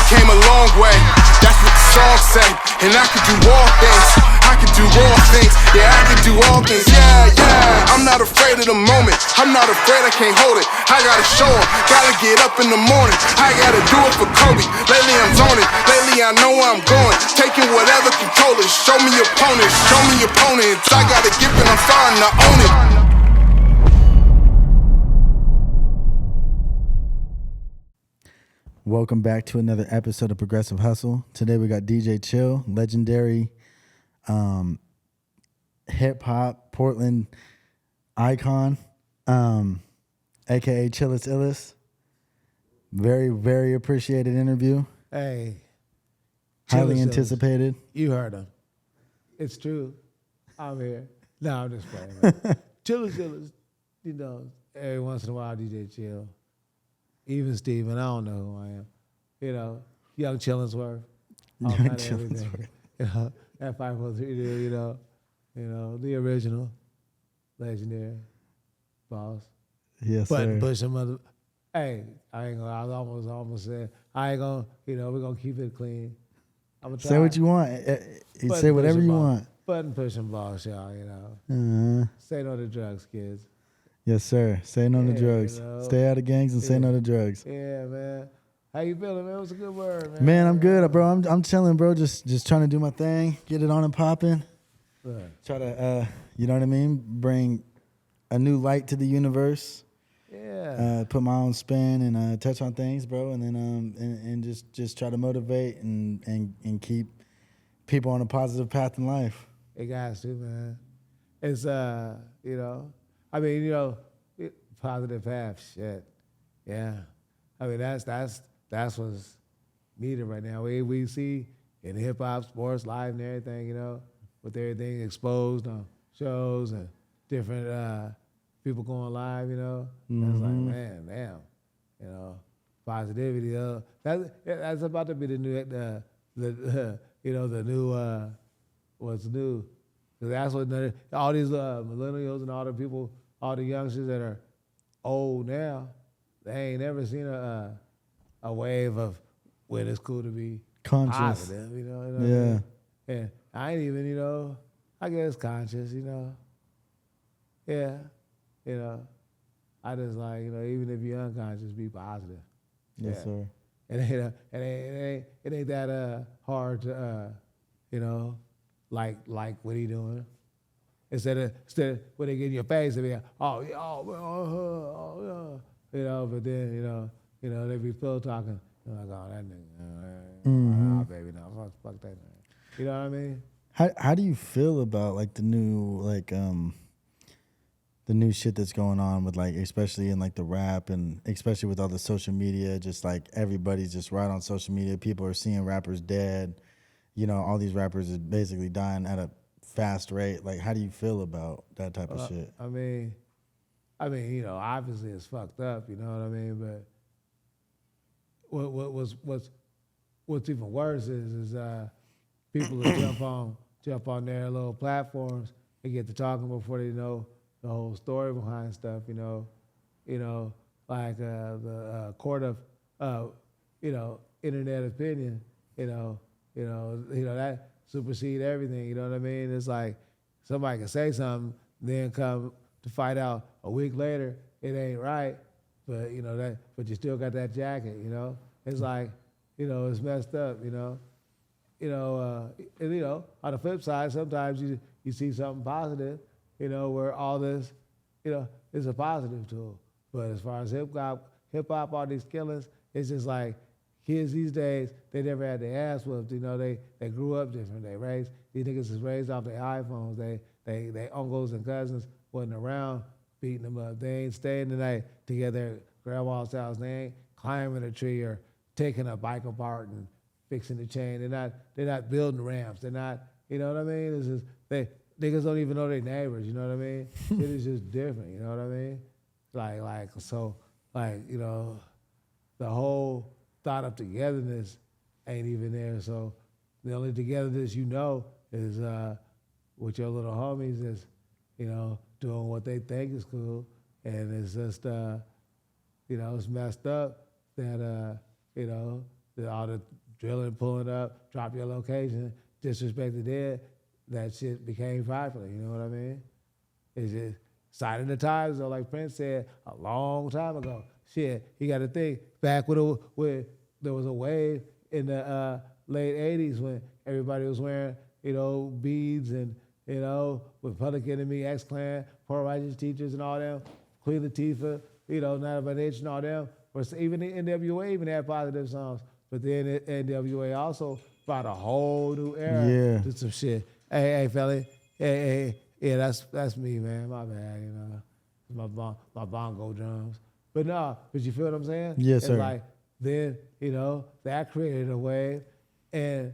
came a long way, that's what the song say. And I could do all things, I could do all things. Yeah, I could do all things, yeah. I'm not afraid of the moment, I'm not afraid I can't hold it. I gotta show 'em, gotta get up in the morning. I gotta do it for Kobe, lately I'm zoning. Lately I know where I'm going, taking whatever controllers. Show me opponents, show me opponents. I got a gift and I'm starting to own it. Welcome back to another episode of Progressive Hustle. Today we got DJ Chill, legendary hip-hop Portland icon, a.k.a. Chillest Illest. Very, very appreciated interview. Hey. Highly anticipated. You heard him. It's true. I'm here. No, I'm just playing. Chillest Illest, you know, every once in a while DJ Chill. Even Steven, I don't know who I am. You know, Young Chillingsworth. All Young kind of Chillingsworth. everything. You know, that 503 dude, you know, the original, legendary, boss. Yes, Button sir. pushing mother. Hey, I almost said, I ain't gonna, you know, we're gonna keep it clean. I'm gonna try. Say what you want. Say whatever you want. Button pushing boss, y'all, you know. Say no to drugs, kids. Yes, sir. Say no to drugs. You know, Stay out of gangs and say no to drugs. Yeah, man. How you feeling, man? It was a good word, man. Man, I'm good, bro. I'm chilling, bro. Just trying to do my thing, get it on and popping. Right. Try to, you know what I mean? Bring a new light to the universe. Yeah. Put my own spin and touch on things, bro, and then and just try to motivate and keep people on a positive path in life. It got to, man. It's you know, I mean, you know, positive path, shit. Yeah. I mean, that's what's needed right now. We see in hip hop, sports, live, and everything, you know, with everything exposed on shows and different people going live, you know. Mm-hmm. It's like, man, damn, you know, positivity. That's about to be the new, you know, the new what's new. Because that's what all these millennials and all the people, all the youngsters that are old now, they ain't never seen a wave of when it's cool to be conscious, positive, you know what I mean? And I ain't even, you know, I guess conscious, you know. Yeah, you know, I just like, you know, even if you're unconscious, be positive. Yes, sir. It ain't that hard to, you know, like what he doing. Instead of when they get in your face, they be like, oh, yeah, you know, but then, you know, they be pillow talking. They're like, oh, that nigga, oh, baby, no, fuck that nigga. You know what I mean? How do you feel about like the new the new shit that's going on with like, especially in like the rap and especially with all the social media, just like everybody's just right on social media. People are seeing rappers dead. You know, all these rappers are basically dying at a fast rate. Like, how do you feel about that type of shit? I mean, you know, obviously it's fucked up. You know what I mean? But what's even worse is people will jump on their little platforms and get to talking before they know the whole story behind stuff. You know, like the court of you know, internet opinion. You know that supersede everything. You know what I mean? It's like somebody can say something, then come to find out a week later it ain't right, but you know that. But you still got that jacket. You know, it's like, you know, it's messed up. You know, and, you know, on the flip side, sometimes you see something positive. You know, where all this, you know, is a positive tool. But as far as hip hop, all these killings, it's just like. Kids these days, they never had their ass whooped. You know, they grew up different. These niggas is raised off their iPhones. They uncles and cousins wasn't around beating them up. They ain't staying the night together at grandma's house. They ain't climbing a tree or taking a bike apart and fixing the chain. They're not building ramps. They're not, you know what I mean? It's just niggas don't even know their neighbors. You know what I mean? It is just different. You know what I mean? Like you know, the whole thought of togetherness ain't even there. So the only togetherness you know is with your little homies is, you know, doing what they think is cool. And it's just, you know, it's messed up that, you know, all the drilling, pulling up, drop your location, disrespect the dead, that shit became popular. You know what I mean? It's just signing the times, though, like Prince said a long time ago. Shit, you got to think back when there was a wave in the late '80s when everybody was wearing, beads and with Public Enemy, X-Clan, Poor Righteous Teachers, and all them, Queen Latifah, Not About Itch and all them. Or even the NWA even had positive songs, but then NWA also brought a whole new era to some shit. Hey, fella, hey, yeah, that's me, man. My bad, my bongo drums. But but you feel what I'm saying? Yes, sir. It's like then, that created a wave, and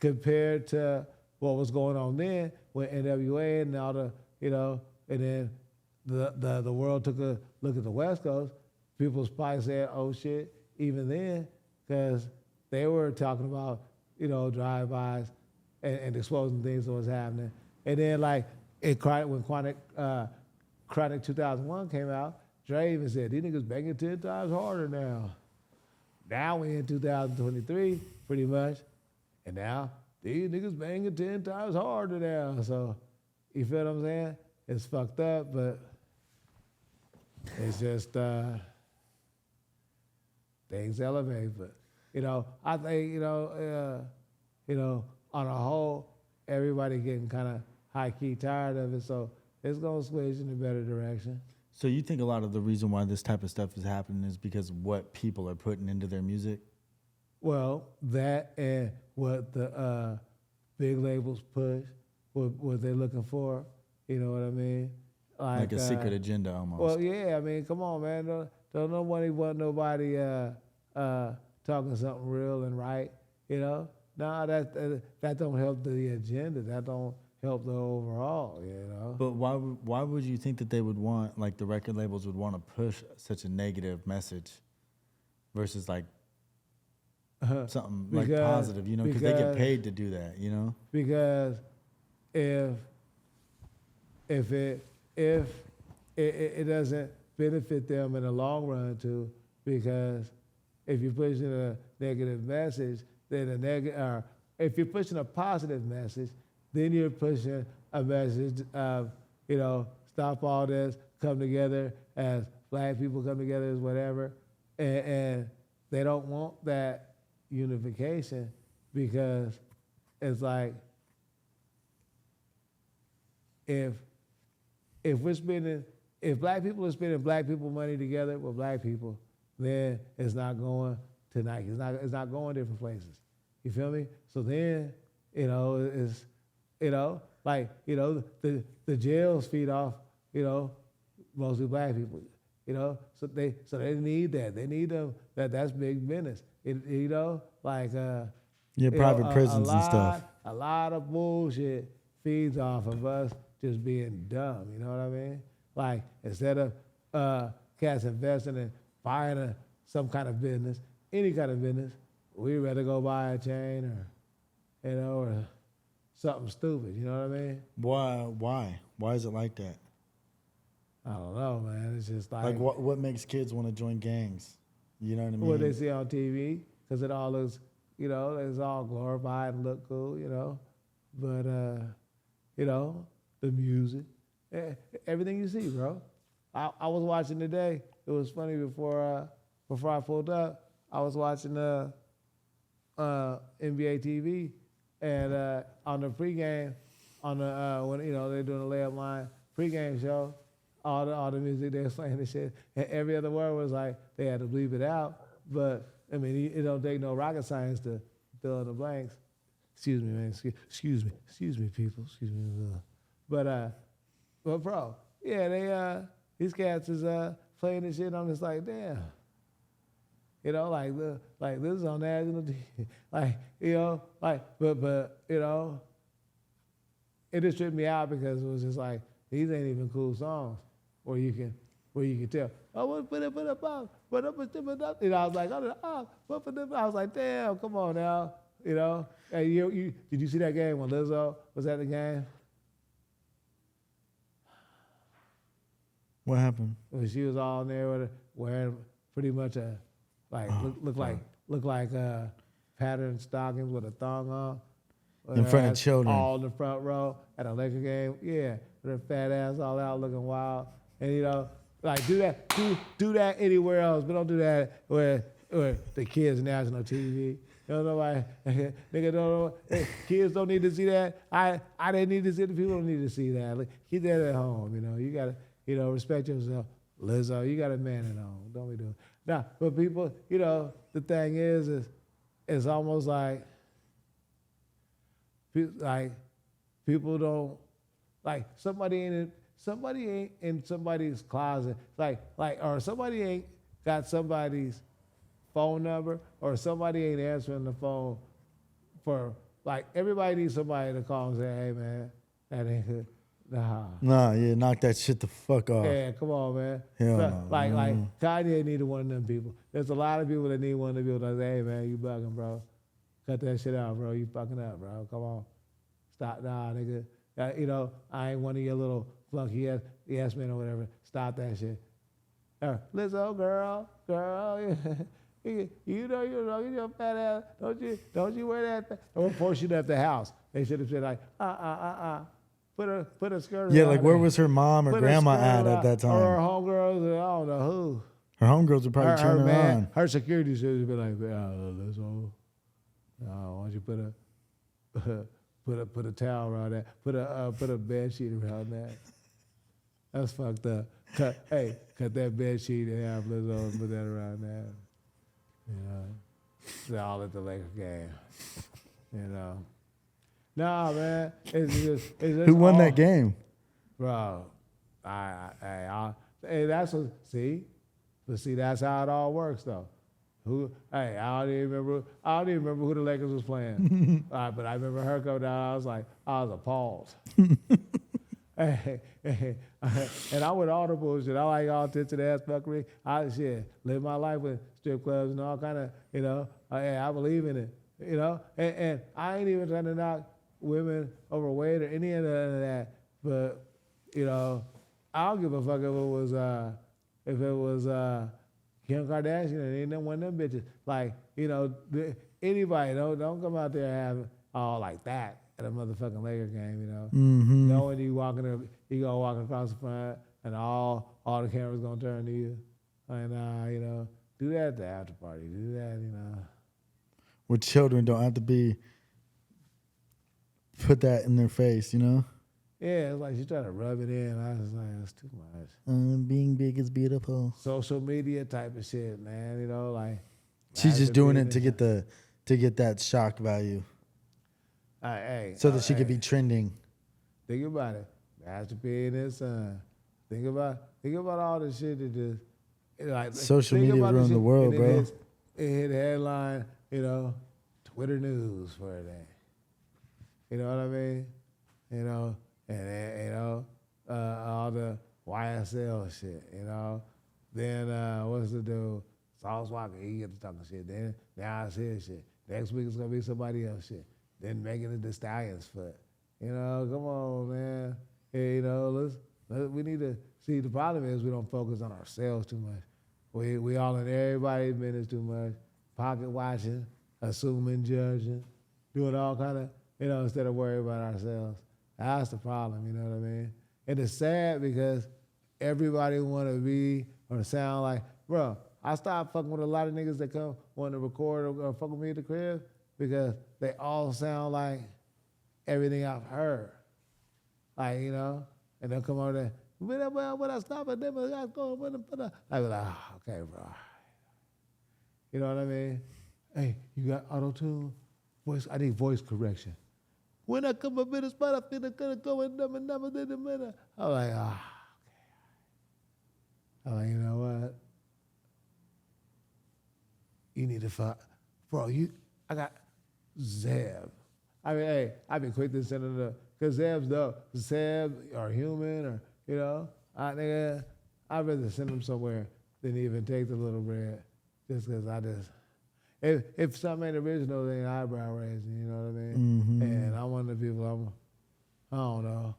compared to what was going on then with NWA and all the, and then the world took a look at the West Coast, people probably said, oh shit, even then, because they were talking about, drive-bys and exposing things that was happening. And then like when Chronic 2001 came out, Dre even said, these niggas banging 10 times harder now. Now we in 2023, pretty much, and now these niggas banging 10 times harder now. So, you feel what I'm saying? It's fucked up, but it's just things elevate. But I think on a whole, everybody getting kind of high key tired of it. So it's gonna switch in a better direction. So you think a lot of the reason why this type of stuff is happening is because of what people are putting into their music? Well, that and what the big labels push, what they're looking for. You know what I mean? Like a secret agenda almost. Well, yeah. I mean, come on, man. Don't nobody want nobody talking something real and right. No, that don't help the agenda. That don't help the overall. But why would you think that they would want, like the record labels would want to push such a negative message versus like something like positive, because they get paid to do that, Because if it doesn't benefit them in the long run too, because if you're pushing a negative message, then or if you're pushing a positive message, then you're pushing a message of, stop all this, come together as black people, come together as whatever, and they don't want that unification because it's like if black people are spending black people money together with black people, then it's not going to Nike. It's not going different places. You feel me? So then, it's the jails feed off, mostly black people. So they need that. They need them. That's big business. Private prisons and stuff. A lot of bullshit feeds off of us just being dumb. You know what I mean? Like instead of cats investing in buying some kind of business, any kind of business, we'd rather go buy a chain or something stupid. You know what I mean? Why is it like that? I don't know, man. It's just like what makes kids want to join gangs? You know what I mean? What they see on TV, because it all looks, it's all glorified and look cool, But the music, everything you see, bro. I was watching today. It was funny before I pulled up. I was watching NBA TV, and on the pregame, when they're doing the layup line pregame show, all the music they were playing and shit, and every other word was like they had to bleep it out. But I mean, it don't take no rocket science to fill in the blanks. Excuse me, man. Excuse me, people. Excuse me. But bro, yeah, these cats is playing this shit. I'm just like, damn. Like this is on national TV. But it just tripped me out because it was just like these ain't even cool songs where you can tell. Oh, put up. I was like, I was like, damn, come on now, Hey, you did you see that game when Lizzo was at the game? What happened? When she was all in there with wearing pretty much a look like patterned stockings with a thong on. In front of Ass children. all in the front row at a Laker game. Yeah, with her fat ass all out looking wild. And you know, like do that anywhere else, but don't do that where the kids national TV. You know, nobody, nigga don't know. Hey, kids don't need to see that. I didn't need to see it. The people don't need to see that. Like, keep that at home. You know, you gotta, you know, respect yourself. Lizzo, you got a man at home. Don't be doing. Nah, but people, you know, the thing is it's almost like people don't like somebody ain't in somebody's closet, or somebody ain't got somebody's phone number, or somebody ain't answering the phone for like everybody needs somebody to call and say, hey man, that ain't good. Nah, yeah, knock that shit the fuck off. Yeah, come on, man. Hell So, no. like Kanye needed one of them people. There's a lot of people that need one of them people that say, hey man, you bugging, bro. Cut that shit out, bro. You fucking up, bro. Come on. Stop, nah, nigga. You know, I ain't one of your little flunky yes men or whatever. Stop that shit. Lizzo, girl. You know, your fat ass. Don't you wear that? Or force you to have the house. They should have said like, Put a skirt. Yeah, like where was her mom or grandma at that time? Or her homegirls, I don't know who. Her homegirls would probably turn her on. Her security should be like, Lizzo, why don't you put a towel around that? Put a bed sheet around that. That's fucked up. Cut that bed sheet in half, Lizzo, and put that around that. You know, it's all at the Laker game. You know, nah, man, it's just Who won that game? bro. Hey, that's what. See, that's how it all works, though. I don't even remember who the Lakers was playing. But I remember her coming down. I was appalled. And I with all the bullshit. I like all tits and ass fuckery. Live my life with strip clubs and all kind of, you know. I believe in it, you know. And I ain't even trying to knock women overweight or any of that. But you know, I don't give a fuck if it was Kim Kardashian. Ain't one of them bitches. Like, you know, anybody don't come out there having all like that at a motherfucking Laker game, you know. Mm-hmm. Knowing you gonna walk across the front and all the cameras gonna turn to you. And you know, do that at the after party. Do that, you know. Where children don't have to put that in their face, you know? Yeah, it's like she's trying to rub it in. I was like, that's too much. Being big is beautiful. Social media type of shit, man. You know, like she's just doing it to get that shock value. So that she could be trending. Think about it. Master P and his son. Think about all the shit that just like social media ruined the world, bro. It hit headline, you know, Twitter news for a day. You know what I mean? You know, and you know, all the YSL shit, you know. Then what's the dude? Sauce Walker, he gets to talking shit. Then now I see shit. Next week it's gonna be somebody else shit. Then Megan Thee Stallion's foot. You know, come on, man. Hey, you know, we need to see. The problem is we don't focus on ourselves too much. We all in everybody's business too much. Pocket watching, assuming, judging, doing all kind of, you know, instead of worrying about ourselves. That's the problem. You know what I mean? And it's sad because everybody want to be or sound like, bro. I stopped fucking with a lot of niggas that come want to record or fuck with me at the crib because they all sound like everything I've heard. Like, you know, and they'll come over there, when I stop at them, I go, I be like, okay, bro. You know what I mean? Hey, you got auto-tune? I need voice correction. When I come up in the spot, I feel it's gonna go in them and never did a minute. I'm like, okay. I'm like, you know what? You need to find, bro, I got Zeb. I mean, hey, I've been quick to send him the, because Zeb's dope. Zeb or human or, you know, I'd rather send him somewhere than even take the little bread just because if something ain't original, they ain't eyebrow raising, you know what I mean? Mm-hmm. And I'm one of the people, I don't know.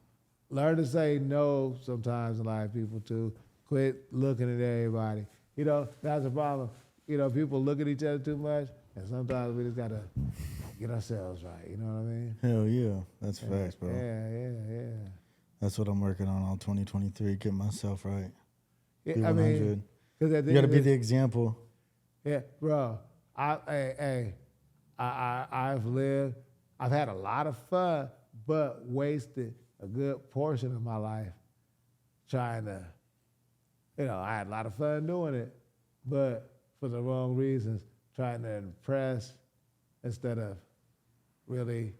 Learn to say no sometimes in life, people too. Quit looking at everybody. You know, that's the problem. You know, people look at each other too much. And sometimes we just gotta get ourselves right. You know what I mean? Hell yeah, that's facts, bro. Yeah. That's what I'm working on all 2023. Get myself right. Yeah, Be I 100. mean, because at the You got to end be of the example. yeah, bro. I've lived. I've had a lot of fun, but wasted a good portion of my life trying to. I had a lot of fun doing it, but for the wrong reasons, trying to impress instead of really,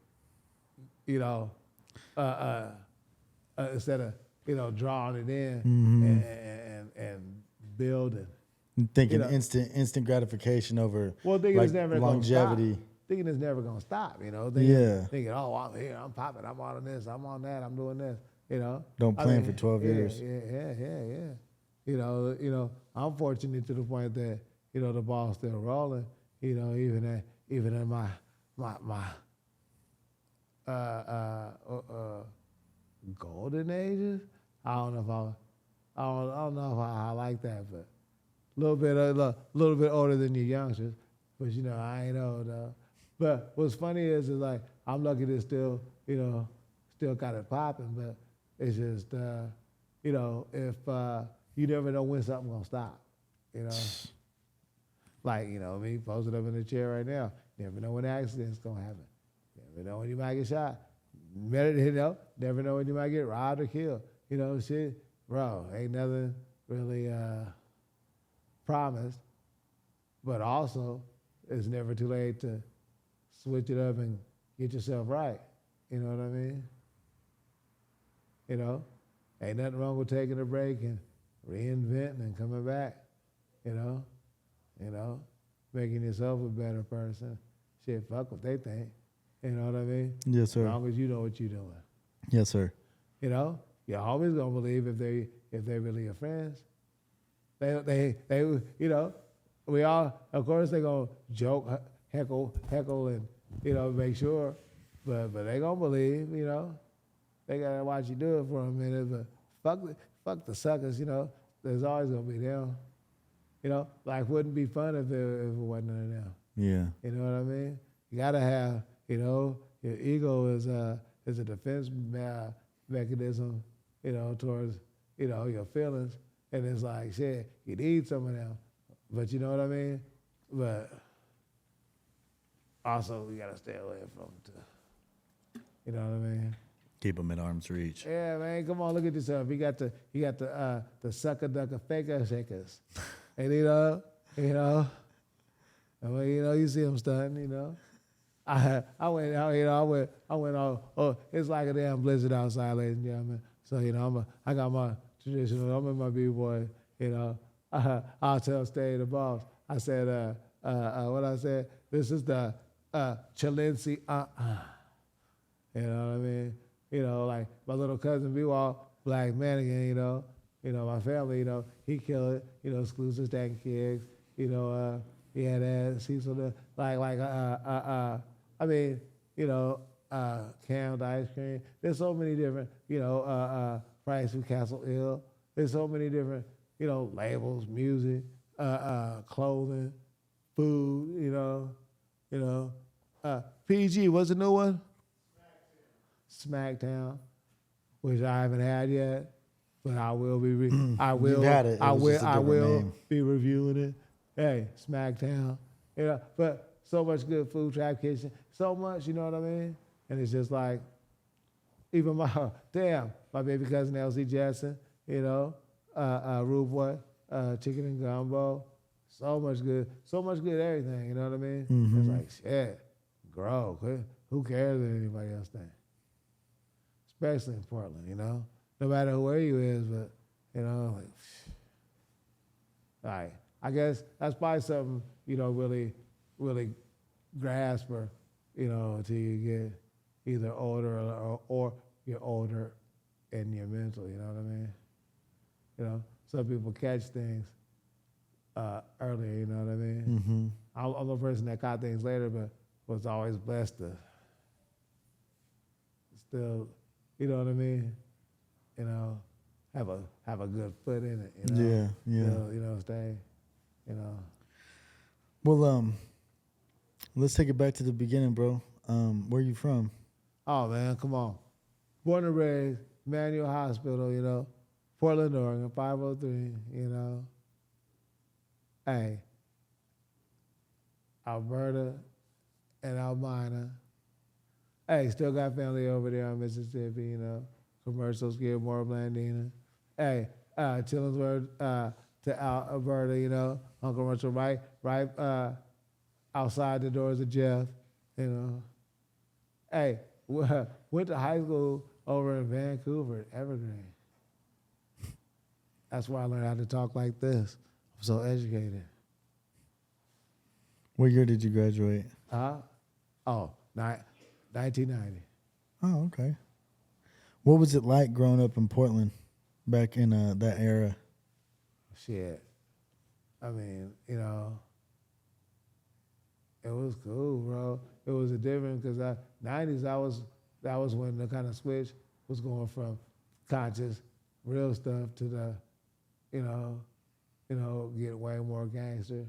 instead of drawing it in and building. Thinking instant gratification over Thinking like it's never longevity. gonna stop. Thinking it's never gonna stop. Thinking, oh, I'm here, I'm popping, I'm on this, I'm on that, I'm doing this. Don't plan for 12 years. Yeah. I'm fortunate to the point that the ball's still rolling. Even in my golden ages. I don't know if I like that, but a little bit older than your youngsters. But I ain't old though. But what's funny is like I'm lucky to still got it popping. But it's just if you never know when something's gonna stop. Like me posted up in the chair right now. Never know when the accident's gonna happen. Never know when you might get shot. Never know when you might get robbed or killed. Shit, bro, ain't nothing really promised. But also, it's never too late to switch it up and get yourself right. You know what I mean? Ain't nothing wrong with taking a break and reinventing and coming back. Making yourself a better person. Shit, fuck what they think. You know what I mean? Yes, sir. As long as you know what you're doing. Yes, sir. You're always gonna believe if they really your friends. They we all, of course they gonna joke, heckle and make sure, but they gonna believe. They gotta watch you do it for a minute. But fuck the suckers. There's always gonna be them. Life wouldn't be fun if it wasn't none of them. Yeah. You know what I mean? You gotta have, your ego is a defense mechanism, towards, your feelings. And it's like, shit, you need some of them. But you know what I mean? But also, we gotta stay away from it too. You know what I mean? Keep them at arm's reach. Yeah, man, come on, look at yourself. You got the sucker ducker faker shakers. And you see them stunting, I went out, it's like a damn blizzard outside, ladies and gentlemen. So, I got my traditional, I'm in my B-boy, I'll tell Stay the boss. I said, what I said, this is the Chalency, You know what I mean? Like my little cousin B-Wall, black man again, my family, he killed it, exclusive stacking kicks, he had ass, he's sort of canned ice cream. There's so many different, price from Castle Hill. There's so many different, labels, music, clothing, food, PG, what's the new one? Smackdown, which I haven't had yet, but I will be. You've had it. I will. Just a I different will name. be reviewing it. Hey, Smackdown, but so much good food, Trap Kitchen, so much, you know what I mean? And it's just like, even my baby cousin LC Jackson, Rude Boy, chicken and gumbo, so much good everything, you know what I mean? Mm-hmm. It's like, shit, grow. Who cares what anybody else thinks? Especially in Portland, no matter where you is, but, like, I guess that's probably something, really, really grasp or, until you get either older or you're older and you're mental, you know what I mean? Some people catch things earlier, you know what I mean? Mm-hmm. I'm a person that caught things later, but was always blessed to still, you know what I mean? Have a good foot in it, Yeah. Stay, Well, Let's take it back to the beginning, bro. Where you from? Oh man, come on. Born and raised, Manual Hospital, you know, Portland, Oregon, 503, you know. Hey, Alberta and Albina. Hey, still got family over there in Mississippi, you know. Commercial Skidmore, Blandina. Hey, Chillingsworth to Alberta, you know. Uncle Russell, right outside the doors of Jeff, you know. Hey, went to high school over in Vancouver, Evergreen. That's where I learned how to talk like this. I'm so educated. What year did you graduate? Oh, 1990. Oh, okay. What was it like growing up in Portland back in that era? Shit. I mean, you know, it was cool, bro. It was a different because 90s. That was when the kind of switch was going from conscious, real stuff to the, you know, get way more gangster,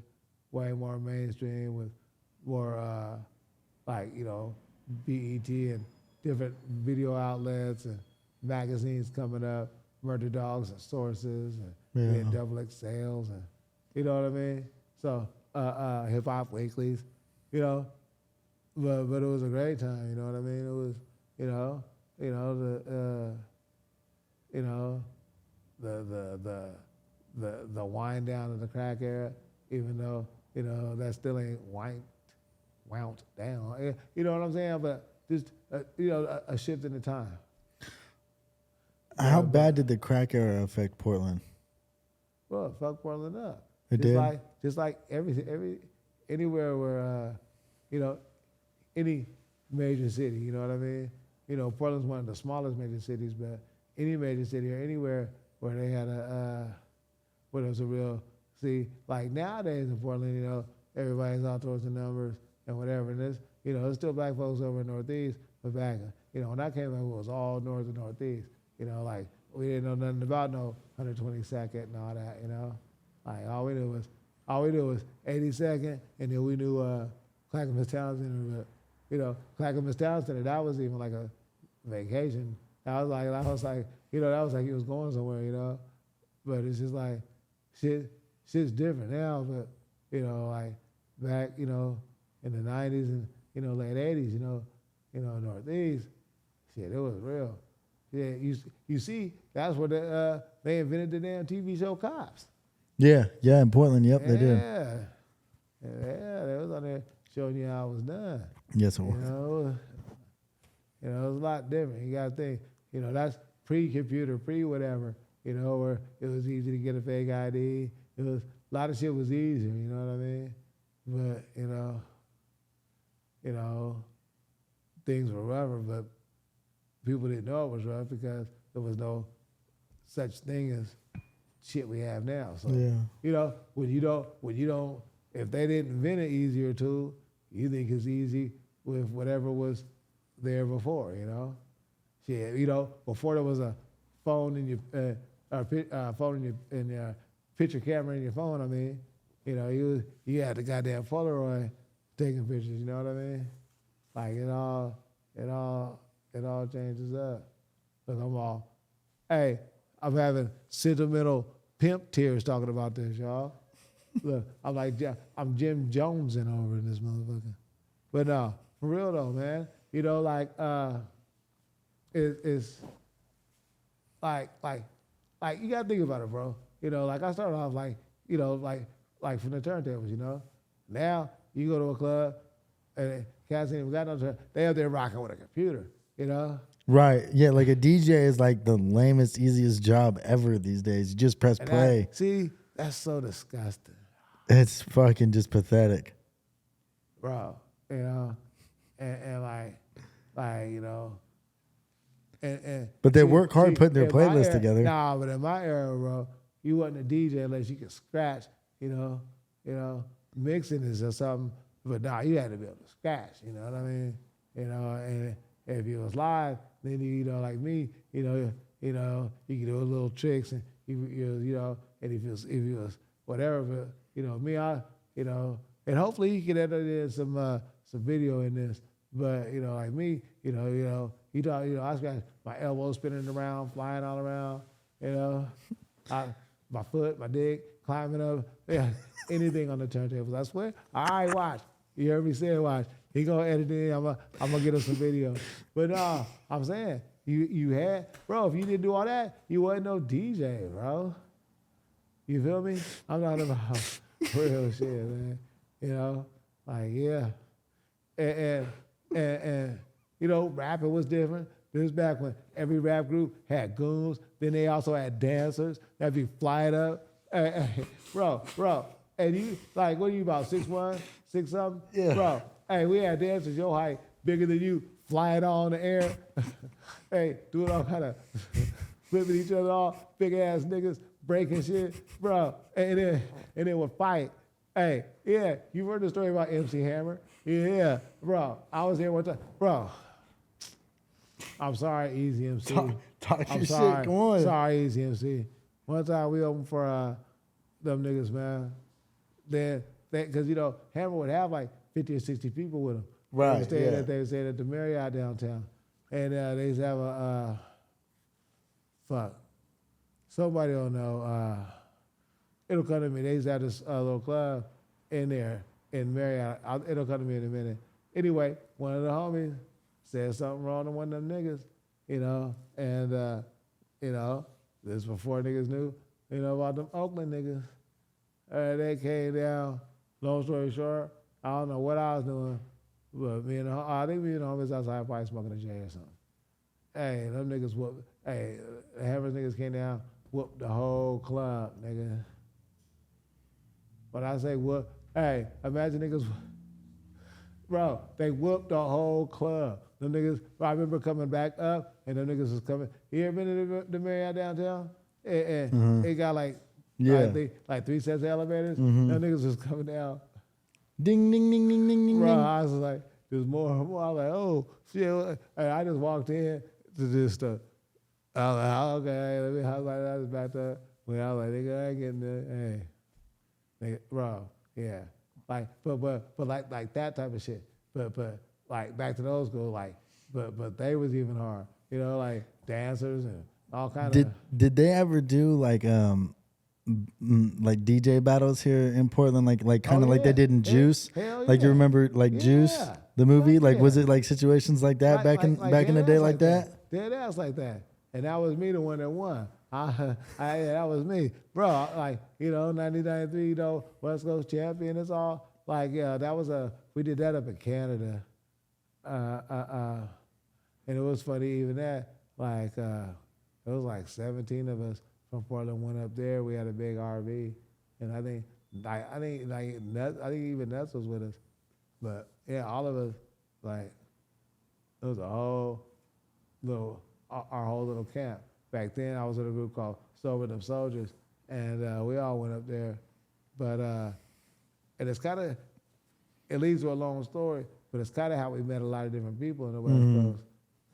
way more mainstream with more like you know, BET and different video outlets and magazines coming up, Murder Dogs and Sources and Double XLs and you know what I mean. So hip hop weeklies, you know. But it was a great time, you know what I mean? It was, the wind down of the crack era, even though, you know, that still ain't wound down. You know what I'm saying? But just, you know, a shift in the time. How bad did the crack era affect Portland? Well, it fucked Portland up. It did? Just like anywhere where, you know, any major city, you know what I mean? You know, Portland's one of the smallest major cities, but any major city or anywhere where they had where there was a real, see, like nowadays in Portland, you know, everybody's out towards the numbers and whatever. And there's, you know, there's still black folks over in Northeast, but back, you know, when I came back, it was all North and Northeast. You know, like, we didn't know nothing about no 122nd and all that, you know? Like, all we knew was 82nd, and then we knew Clackamas Town Center, but, you know, Clackamas Town Center, that was even like a vacation. That was like, you know, that was like he was going somewhere, you know? But it's just like, shit's different now, but, you know, like, back, you know, in the 90s and, you know, late 80s, you know, Northeast, shit, it was real. Yeah, you see, that's where they invented the damn TV show Cops. Yeah, in Portland, yep, they did. Yeah, they was on there showing you how it was done. Yes, it was. You know, it was a lot different. You got to think, you know, that's pre-computer, pre-whatever, you know, where it was easy to get a fake ID. It was, a lot of shit was easier, you know what I mean? But, you know, things were rougher, but people didn't know it was rough because there was no such thing as shit we have now. So, you know, when you don't, if they didn't invent an easier tool, you think it's easy with whatever was there before, you know? Shit, you know, before there was a phone in your, phone in your picture camera in your phone, I mean, you know, you had the goddamn Polaroid taking pictures, you know what I mean? Like it all changes up. Look, I'm having sentimental pimp tears talking about this, y'all. Look, I'm Jim Jones in over in this motherfucker. But no, for real though, man. You know, like it's like you gotta think about it, bro. You know, like I started off like, you know, like from the turntables, you know. Now you go to a club and cats ain't even got no turn. They up there rocking with a computer, you know. Right. Yeah, like a DJ is like the lamest, easiest job ever these days. You just press play. See, that's so disgusting. It's fucking just pathetic. Bro, you know, and like, you know, and but they work hard putting their playlist together. Nah, but in my era, bro, you wasn't a DJ unless you could scratch, you know, mixing this or something. But nah, you had to be able to scratch, you know what I mean? You know, and if you was live, then you know, like me, you know, you could do a little tricks and you know, and if it was whatever, but you know, me, you know, and hopefully you could edit in some some video in this. But like me, you thought, I got my elbows spinning around, flying all around, my foot, my dick, climbing up, anything on the turntables. I swear. All right, watch. You heard me say watch. He gonna edit it in. I'm gonna get us some video. But no, I'm saying you had, bro. If you didn't do all that, you wasn't no DJ, bro. You feel me? I'm not about real shit, man. Like yeah, and rapping was different. This was back when every rap group had goons. Then they also had dancers that'd be flying up. Hey, bro. And you, like, what are you, about 6'1", 6 something? Yeah. Bro, hey, we had dancers your height, bigger than you, flying all in the air. Hey, doing all kind of flipping each other off, big ass niggas, breaking shit. Bro, and then would fight. Hey, yeah, you heard the story about MC Hammer? Yeah, bro, I was here one time. Bro, I'm sorry, Easy MC. Talk I'm your sorry, shit, come on. Sorry, Easy MC. One time we opened for them niggas, man. Then, because Hammer would have like 50 or 60 people with him. Right. They were staying at the Marriott downtown, and they used to have somebody don't know. It'll come to me. They used to have this little club in there in Marriott. It'll come to me in a minute. Anyway, one of the homies said something wrong to one of them niggas, and this is before niggas knew, about them Oakland niggas. They came down. Long story short, I don't know what I was doing, but I think me and the homies outside probably smoking a J or something. Hey, them niggas whooped. Hey, the Hammers niggas came down, whooped the whole club, nigga. When I say whoop, hey, imagine niggas, bro, they whooped the whole club. Them niggas, I remember coming back up, and them niggas was coming. You ever been to the Marriott downtown? And it got like, like 3 sets of elevators. Them niggas was coming down. Ding, ding, ding, ding, ding, ding. Bro, I was like, there's more and more. I was like, oh, shit. And I just walked in to this stuff. I was like, okay, let me, I was back up. When I was like, nigga, I ain't getting there. Hey, nigga, bro, yeah. Like, but like that type of shit. But like back to the old school, like, but they was even hard. Like dancers and all kind of. Did they ever do like DJ battles here in Portland, like kind of like they did in Juice? Hell like yeah. You remember like Juice, the movie? Like was it like situations like that back in the day like that? Dead ass like that. And that was me, the one that won. That was me, bro. Like 1993, West Coast champion. It's all like that was we did that up in Canada, and it was funny even that like it was like 17 of us from Portland went up there. We had a big RV, and I think even Nuts was with us, but yeah, all of us like it was a whole little our whole little camp. Back then, I was in a group called Sober Them Soldiers, and we all went up there. But and it's kind of it leads to a long story, but it's kind of how we met a lot of different people in the West Coast,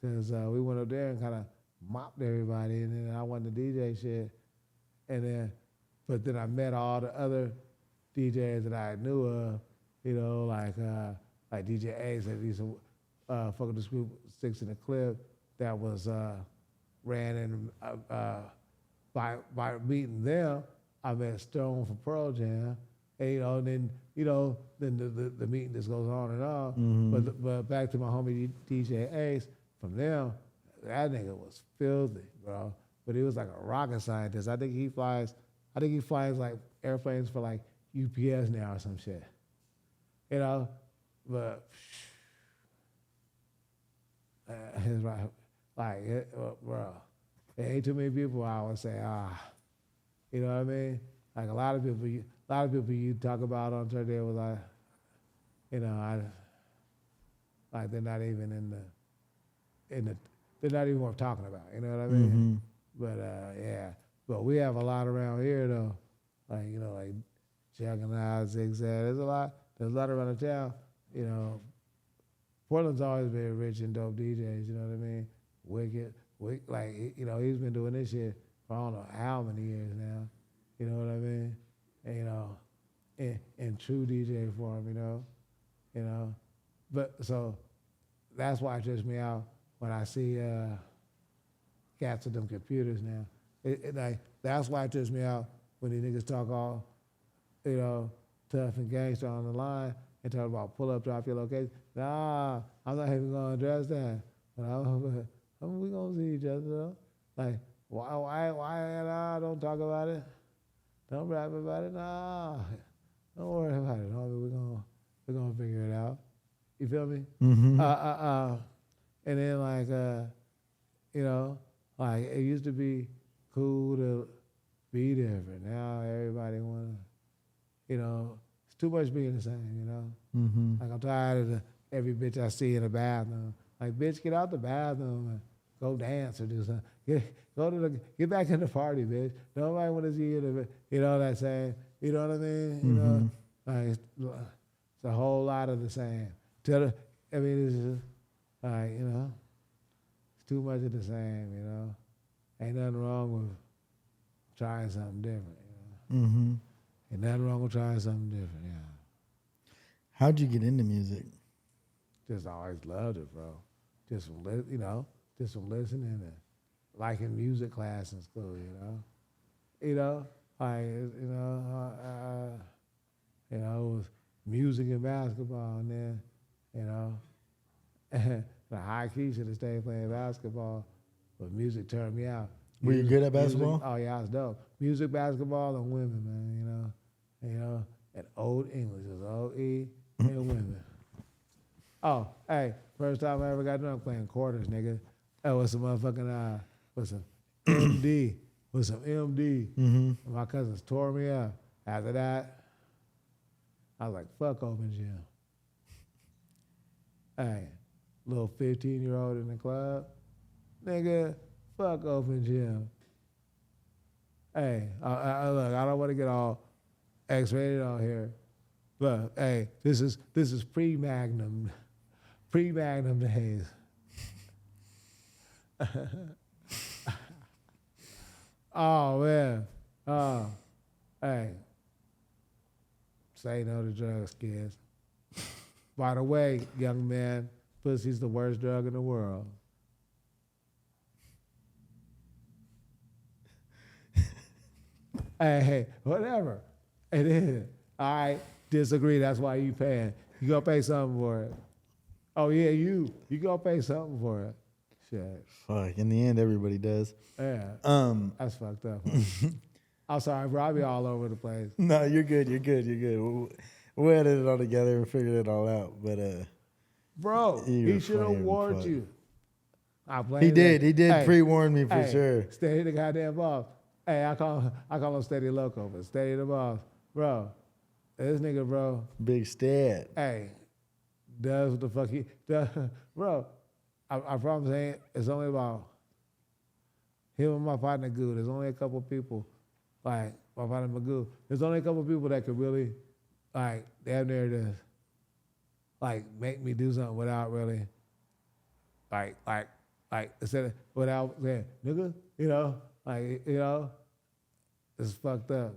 because we went up there and kind of mopped everybody, and then I won the DJ shit, but then I met all the other DJs that I knew of, like DJ Ace that used to fuck with this group Six in the Clip that was ran in by meeting them. I met Stone from Pearl Jam, and then the meeting just goes on and on. But back to my homie DJ Ace, from them, that nigga was filthy, bro. But he was like a rocket scientist. I think he flies like airplanes for like UPS now or some shit. But his right, like, bro, there ain't too many people I would say, you know what I mean? Like a lot of people you talk about on Thursday was like, like they're not even they're not even worth talking about. You know what I mean? But yeah, but we have a lot around here though, like like Juggernaut, Zigzag. There's a lot around the town. Portland's always been rich and dope DJs. You know what I mean? Wicked, like he's been doing this shit for I don't know how many years now. You know what I mean? And and true DJ form. but so that's why it trips me out when I see cats with them computers now. Like that's why it trips me out when these niggas talk all, tough and gangster on the line and talk about pull up, drop your location. Nah, I'm not even gonna address that. But we gonna see each other though. Like why? Nah, don't talk about it. Don't rap about it. Nah, don't worry about it. Homie, we're gonna figure it out. You feel me? Mm-hmm. And then like it used to be cool to be different. Now everybody wanna, it's too much being the same. Mm-hmm. Like I'm tired of every bitch I see in the bathroom. Like bitch, get out the bathroom and go dance or do something. Get back in the party, bitch. Nobody want to see you. That saying. You know what I mean? Like it's a whole lot of the same. It's just like it's too much of the same. Ain't nothing wrong with trying something different. Mm-hmm. Ain't nothing wrong with trying something different. Yeah. How'd you get into music? Just always loved it, bro. Just from listening and liking music class in school. It was music and basketball, and then the high key should have stayed playing basketball, but music turned me out. Were you good at basketball? Oh yeah, I was dope. Music, basketball, and women, man. And old English is OE and women. Oh, hey, first time I ever got drunk playing quarters, nigga. That was some motherfucking with some MD, Mm-hmm. My cousins tore me up. After that, I was like, fuck open gym. Hey, little 15-year-old in the club, nigga, fuck open gym. Hey, look, I don't want to get all X-rated out here. Look, hey, this is pre-Magnum days. Oh man, hey, say no to drugs, kids. By the way, young man, pussy's the worst drug in the world. Hey, whatever. It is. All right, disagree. That's why you paying. You gonna pay something for it. Oh yeah, you gonna pay something for it. Shit. Fuck. In the end, everybody does. Yeah. That's fucked up. Huh? I'm sorry, bro. I be all over the place. No, you're good. We'll edit it all together and figure it all out. But bro, he should have warned you. He did pre-warn me for sure. Steady the goddamn boss. Hey, I call him Steady Loco, but Steady the boss. Bro, this nigga, bro. Big stat. Hey, does what the fuck he does. Bro, I promise it's only about him and my partner Goo. There's only a couple people, like my partner Magoo. There's only a couple people that could really, like, damn near just, like, make me do something without really, like, instead of, without saying, nigga, it's fucked up,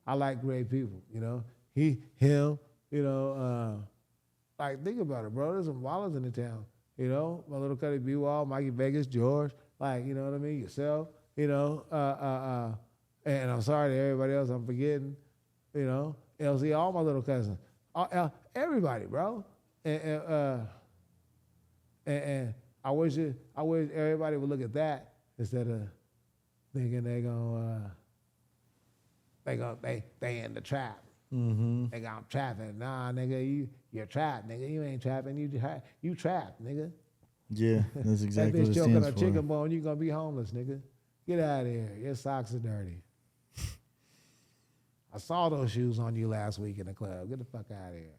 I like great people, him, like, think about it, bro. There's some wallets in the town, my little Cuddy B-Wall, Mikey Vegas, George, like, you know what I mean, yourself, and I'm sorry to everybody else I'm forgetting, LZ, all my little cousins, everybody, bro, and I wish everybody would look at that instead of thinking they in the trap. Mm-hmm. Nigga, I'm trapping. Nah, nigga, you're trapped, nigga. You ain't trapping. You trapped, nigga. Yeah, that's exactly that what bitch it choking stands a for. chicken bone, you gonna be homeless, nigga. Get out of here. Your socks are dirty. I saw those shoes on you last week in the club. Get the fuck out of here.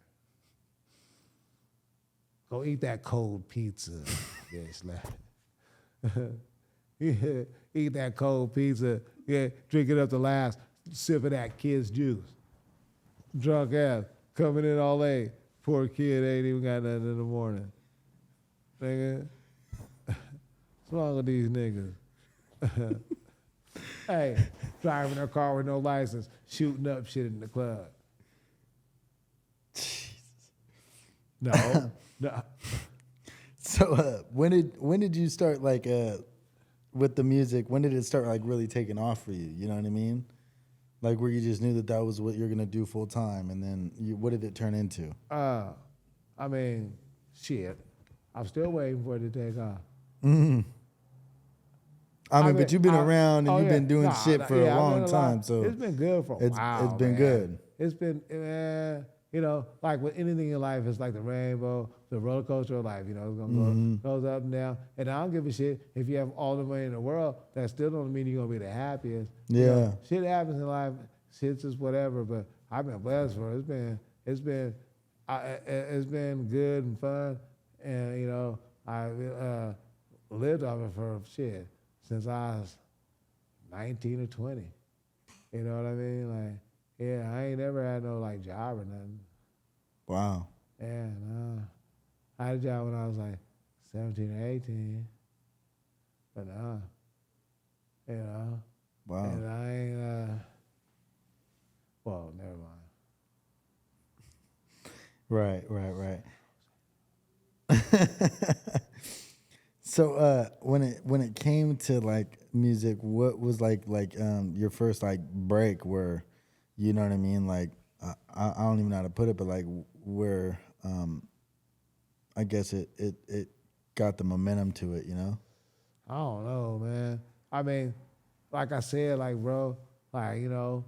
Go eat that cold pizza. Bitch, yeah, eat that cold pizza. Yeah, drink it up the last sip of that kid's juice. Drunk ass coming in all late. Poor kid ain't even got nothing in the morning. Nigga, what's wrong with these niggas? Hey, driving their car with no license, shooting up shit in the club. Jesus. No, No, So when did you start like with the music? When did it start like really taking off for you? You know what I mean? Like where you just knew that that was what you're gonna do full time, and then what did it turn into? I mean, shit. I'm still waiting for it to take off. I mean, but you've been around and oh, you've yeah. been doing Nah, shit nah, for yeah, a I've done long time, lot. so It's been good for a while. it's been man. good. It's been, you know, like with anything in life, it's like the rainbow, the roller coaster of life. You know, it's gonna go goes up and down. And I don't give a shit if you have all the money in the world. That still don't mean you're gonna be the happiest. You Yeah. know, shit happens in life. Shit's just whatever. But I've been blessed for it. It's been good and fun, and you know, I lived off it for shit since I was 19 or 20. You know what I mean? Like, yeah, I ain't never had no like job or nothing. Wow. Yeah, no. I had a job when I was like 17 or 18. But no. You know. Wow. And I ain't well, never mind. Right. So when it came to like music, what was like your first like break where, you know what I mean? Like I don't even know how to put it, but like where I guess it got the momentum to it, you know? I don't know, man. I mean, like I said, like bro, like, you know,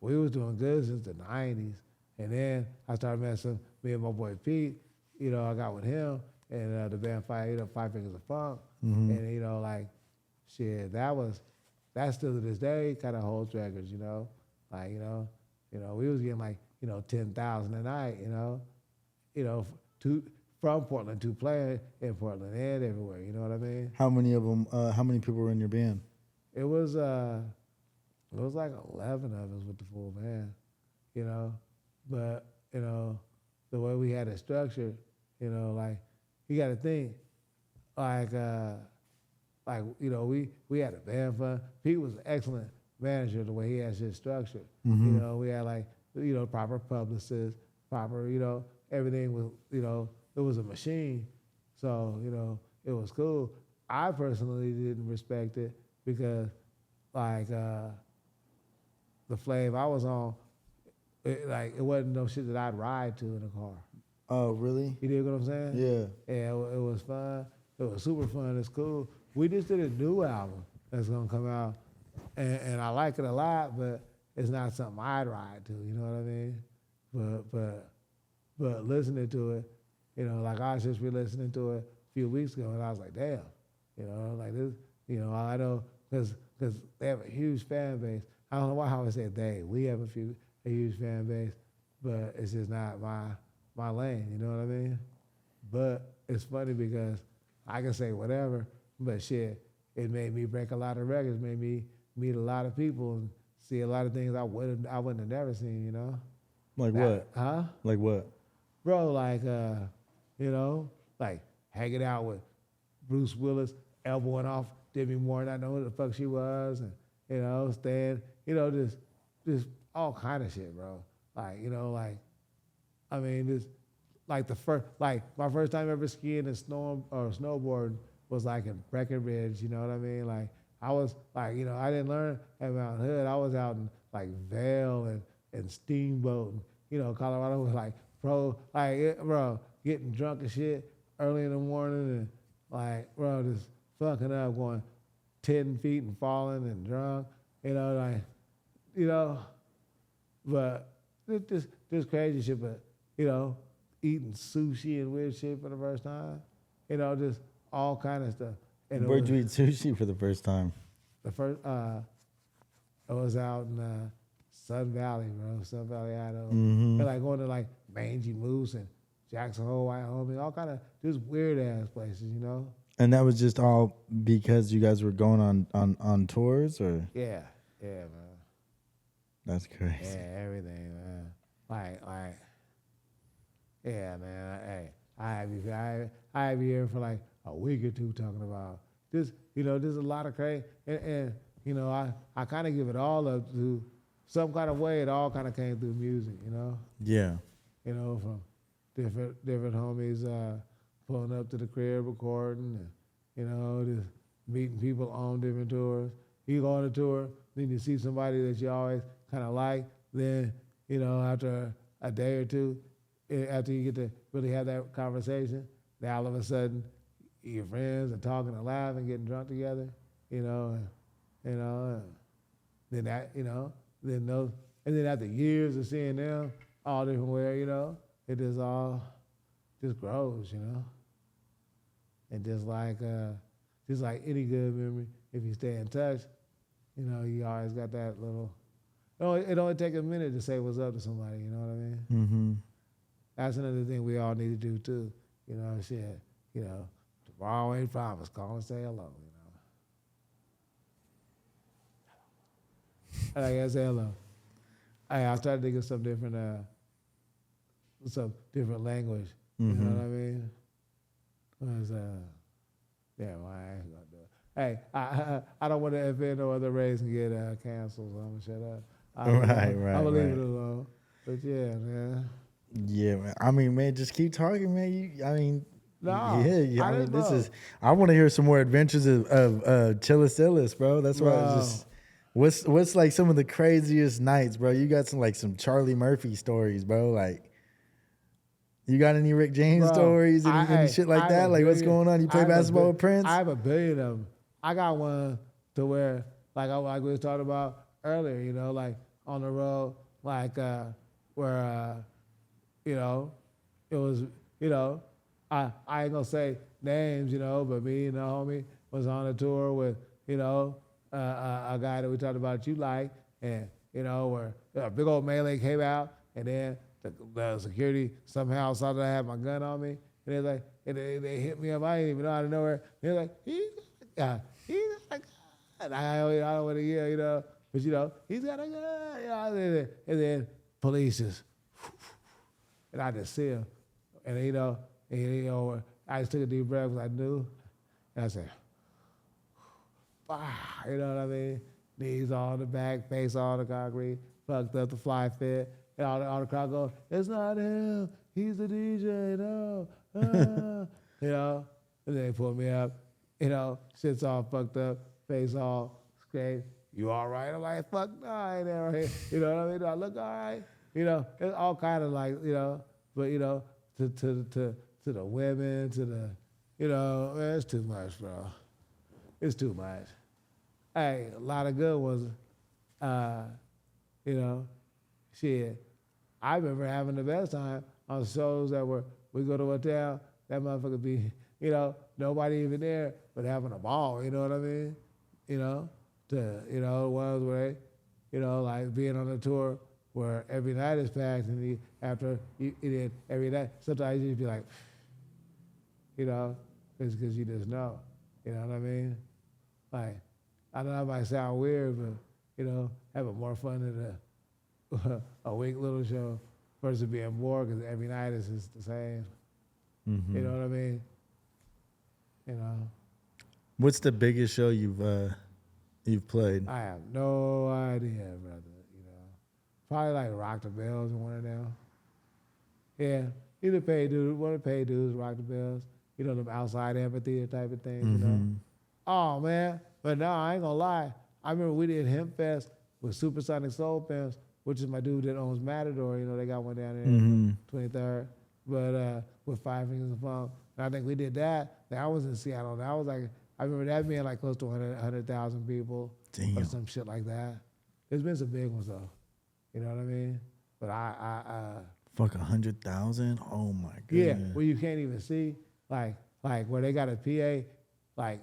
we was doing good since the 90s. And then I started messing, me and my boy Pete, you know, I got with him and the band Five Fingers of Funk. And, you know, like, shit, that still to this day kind of holds records, you know? Like, you know, we was getting like, you know, 10,000 a night, you know, from Portland to playing in Portland and everywhere, you know what I mean? How many of them? How many people were in your band? It was like 11 of us with the full band, you know. But, you know, the way we had it structured, you know, like, you got to think, like, you know, we had a band fund. Pete was an excellent manager the way he had shit structured. You know, we had, like, you know, proper publicists, proper, you know, everything was, you know, it was a machine. So, you know, it was cool. I personally didn't respect it because, like, the Flav I was on, it wasn't no shit that I'd ride to in a car. Oh, really? You dig what I'm saying? Yeah. Yeah, it was fun. It was super fun. It's cool. We just did a new album that's gonna come out, and I like it a lot, but it's not something I'd ride to. You know what I mean? But listening to it, you know, like I was just re-listening to it a few weeks ago, and I was like, damn, you know, like this, you know, I know because they have a huge fan base. I don't know why I always say they. We have a huge fan base, but it's just not my lane. You know what I mean? But it's funny because I can say whatever, but shit, it made me break a lot of records, made me meet a lot of people and see a lot of things I wouldn't have never seen. You know? Like what? Huh? Like what? Bro, like, you know, like hanging out with Bruce Willis, elbowing off Demi Moore, not knowing who the fuck she was, and, you know, staying, you know, just all kind of shit, bro. Like, you know, like, I mean, this, like my first time ever skiing and snowboarding was like in Breckenridge, you know what I mean? Like, I was like, you know, I didn't learn at Mount Hood. I was out in like Vail and Steamboat, and, you know, Colorado was like, bro, getting drunk and shit early in the morning and like, bro, just fucking up, going 10 feet and falling and drunk, you know, like, you know, but just crazy shit, but, you know, eating sushi and weird shit for the first time, you know, just all kind of stuff. And Where'd you eat sushi for the first time? The first, it was out in Sun Valley, bro, Sun Valley, Idaho. And like going to like Mangy Moose and Jackson Hole, Wyoming, all kind of just weird ass places, you know? And that was just all because you guys were going on tours, or? Yeah, man. That's crazy. Yeah, everything, man. Like, yeah, man. Hey, I have you here for like a week or two talking about this. You know, there's a lot of crazy, and you know, I kind of give it all up to some kind of way. It all kind of came through music, you know. Yeah. You know, from different homies pulling up to the crib recording, and just meeting people on different tours. You go on a tour, then you see somebody that you always kind of like. Then after a day or two, after you get to really have that conversation, then all of a sudden your friends are talking and laughing, getting drunk together. Then that then those, and then after years of seeing them all different ways, it just all just grows, and just like any good memory, if you stay in touch, you always got that little. It only take a minute to say what's up to somebody. You know what I mean? Mm-hmm. That's another thing we all need to do too. Shit. Tomorrow ain't promised. Call and say hello. And I gotta say hello. I tried to think of some different language. You know what I mean? Yeah, well, I ain't gonna do it. Hey, I don't want to offend no other race and get canceled, so I'm gonna shut up. I'm gonna leave it alone. But yeah, man. Yeah, man. I mean, man, just keep talking, man. No, I mean, this is. I want to hear some more adventures of Chillis Illis, bro. That's why I just. What's like some of the craziest nights, bro? You got some Charlie Murphy stories, bro. Like, you got any Rick James stories, any shit like that? Like, what's going on? You play basketball with Prince? I have a billion of them. I got one to where, like we was talking about earlier, like on the road, like where, it was, I ain't gonna say names, but me and the homie was on a tour with, a guy that we talked about you like, and, where a big old melee came out, and then the security somehow saw that I had my gun on me, and they're like, and they hit me up. I didn't even know how to know where. They're like, he's got a gun. And I don't want to yell, but he's got a gun. And then police just, and I just see him, and I just took a deep breath because I knew, and I said, you know what I mean? Knees all in the back, face all in the concrete, fucked up the fly fit. And all the crowd go, it's not him, he's the DJ, no. And then they pull me up, shit's all fucked up, face all scraped. You all right? I'm like, fuck no, I ain't all right. You know what I mean? Do I look all right? It's all kind of like, but to the women, to the, man, it's too much, bro. It's too much. Hey, a lot of good ones. Shit. I remember having the best time on shows we go to a town, that motherfucker be, nobody even there, but having a ball, you know what I mean? Ones where like being on a tour where every night is packed, and after you did every night, sometimes you just be like, because you just know. You know what I mean? Like, I know that might sound weird, but, having more fun at a week little show versus being bored because every night is just the same. Mm-hmm. You know what I mean? What's the biggest show you've played? I have no idea, brother. Probably like Rock the Bells or one of them. Yeah, either pay dudes, one of the paid dudes, Rock the Bells. Them outside amphitheater type of things, Oh, man. But no, I ain't gonna lie. I remember we did Hemp Fest with Supersonic Soul Pimps, which is my dude that owns Matador. They got one down there, 23rd. But with Five Fingers of Funk. And I think we did that. I was in Seattle. That was like, I remember that being like close to 100,000 people. Damn. Or some shit like that. There's been some big ones, though. You know what I mean? But Fuck 100,000? Oh, my God. Yeah, where you can't even see. Like where they got a PA, like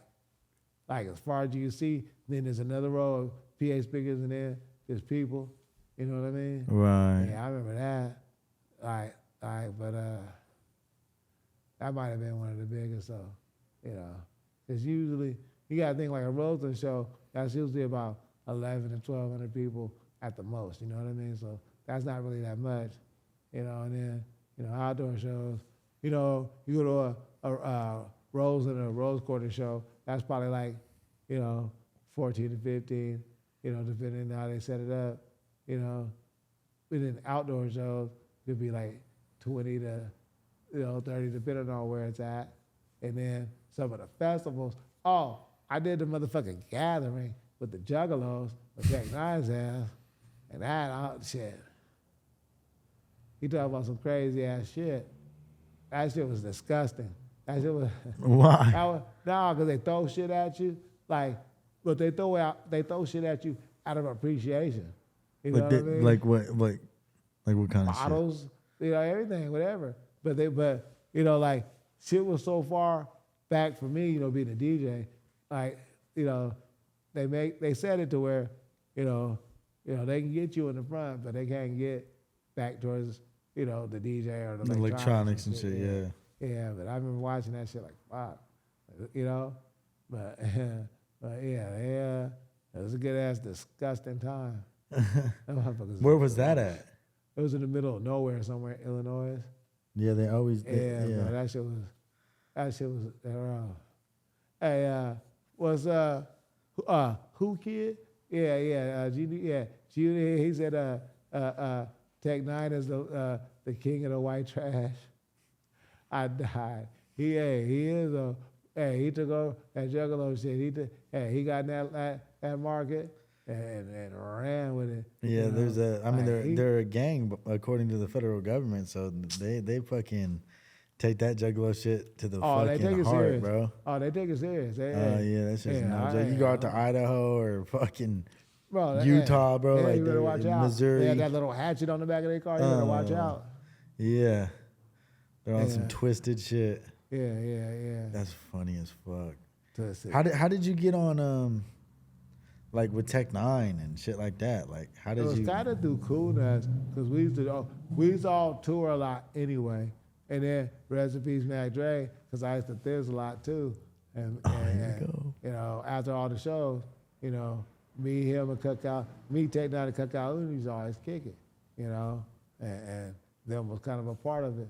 as far as you can see, then there's another row of PA speakers, and then there's people. You know what I mean? Right. Yeah, I remember that. But that might have been one of the biggest, though. Because usually you got to think like a Roseland show. That's usually about 11 to 1,200 people at the most. You know what I mean? So that's not really that much. And then outdoor shows. You go to a Rose and a Rose Quarter show, that's probably like, 14 to 15, depending on how they set it up, And then outdoor shows could be like 20 to 30, depending on where it's at. And then some of the festivals. Oh, I did the motherfucking gathering with the Juggalos with Jack Nine's ass. And that shit. He talking about some crazy ass shit. That shit was disgusting. That shit was Why? no, because they throw shit at you. Like, but they throw shit at you out of appreciation. You know what I mean? Like what kind of shit? Bottles, everything, whatever. But like shit was so far back for me, being a DJ. Like, they set it to where, they can get you in the front, but they can't get back towards, the DJ or the electronics and shit. Yeah. Yeah, but I remember watching that shit like, wow, but yeah, it was a good ass disgusting time. Where was that at? It was in the middle of nowhere somewhere in Illinois. Yeah, they always. Yeah. Bro, that shit was. Hey, was who kid? Yeah, Judy. He said, Tech Nine is the king of the white trash. I died. He is a. Hey, he took over that Juggalo shit. He got in that market and ran with it. Yeah, there's they're a gang according to the federal government, so they fucking take that Juggalo shit to the fucking heart, serious. Bro. Oh, they take it serious. Yeah, that's just no joke. You go out to Idaho or fucking bro, Utah, bro. Yeah, like you better watch out. Missouri. They had that little hatchet on the back of their car. You better watch out. Yeah, they're on some twisted shit. Yeah. That's funny as fuck. Twisted. How did you get on like with Tech Nine and shit like that? Like how did you? It was kind of through coolness because we used to all tour a lot anyway, and then rest in peace Mac Dre because I used to thiz a lot too, and after all the shows, me, him, and Cookout, Tech Nine and Cookout Uni's always kick it, and them was kind of a part of it.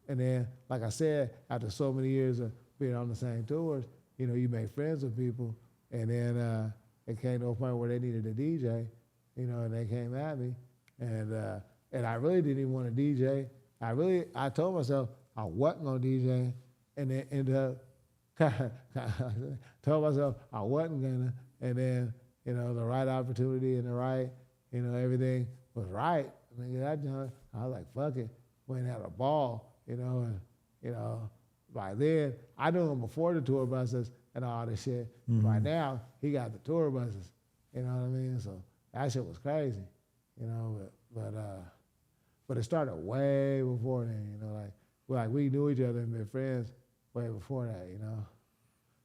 And then, like I said, after so many years of being on the same tours, you make friends with people. And then it came to a point where they needed a DJ, and they came at me. And I really didn't even want to DJ. I told myself I wasn't going to DJ. And then ended up, told myself I wasn't going to. And then, the right opportunity and the right, everything was right. I was like, fuck it. Went and had a ball. By then, I knew him before the tour buses and all this shit. Mm-hmm. Right now, he got the tour buses. You know what I mean? So that shit was crazy. But it started way before then. Like we knew each other and been friends way before that.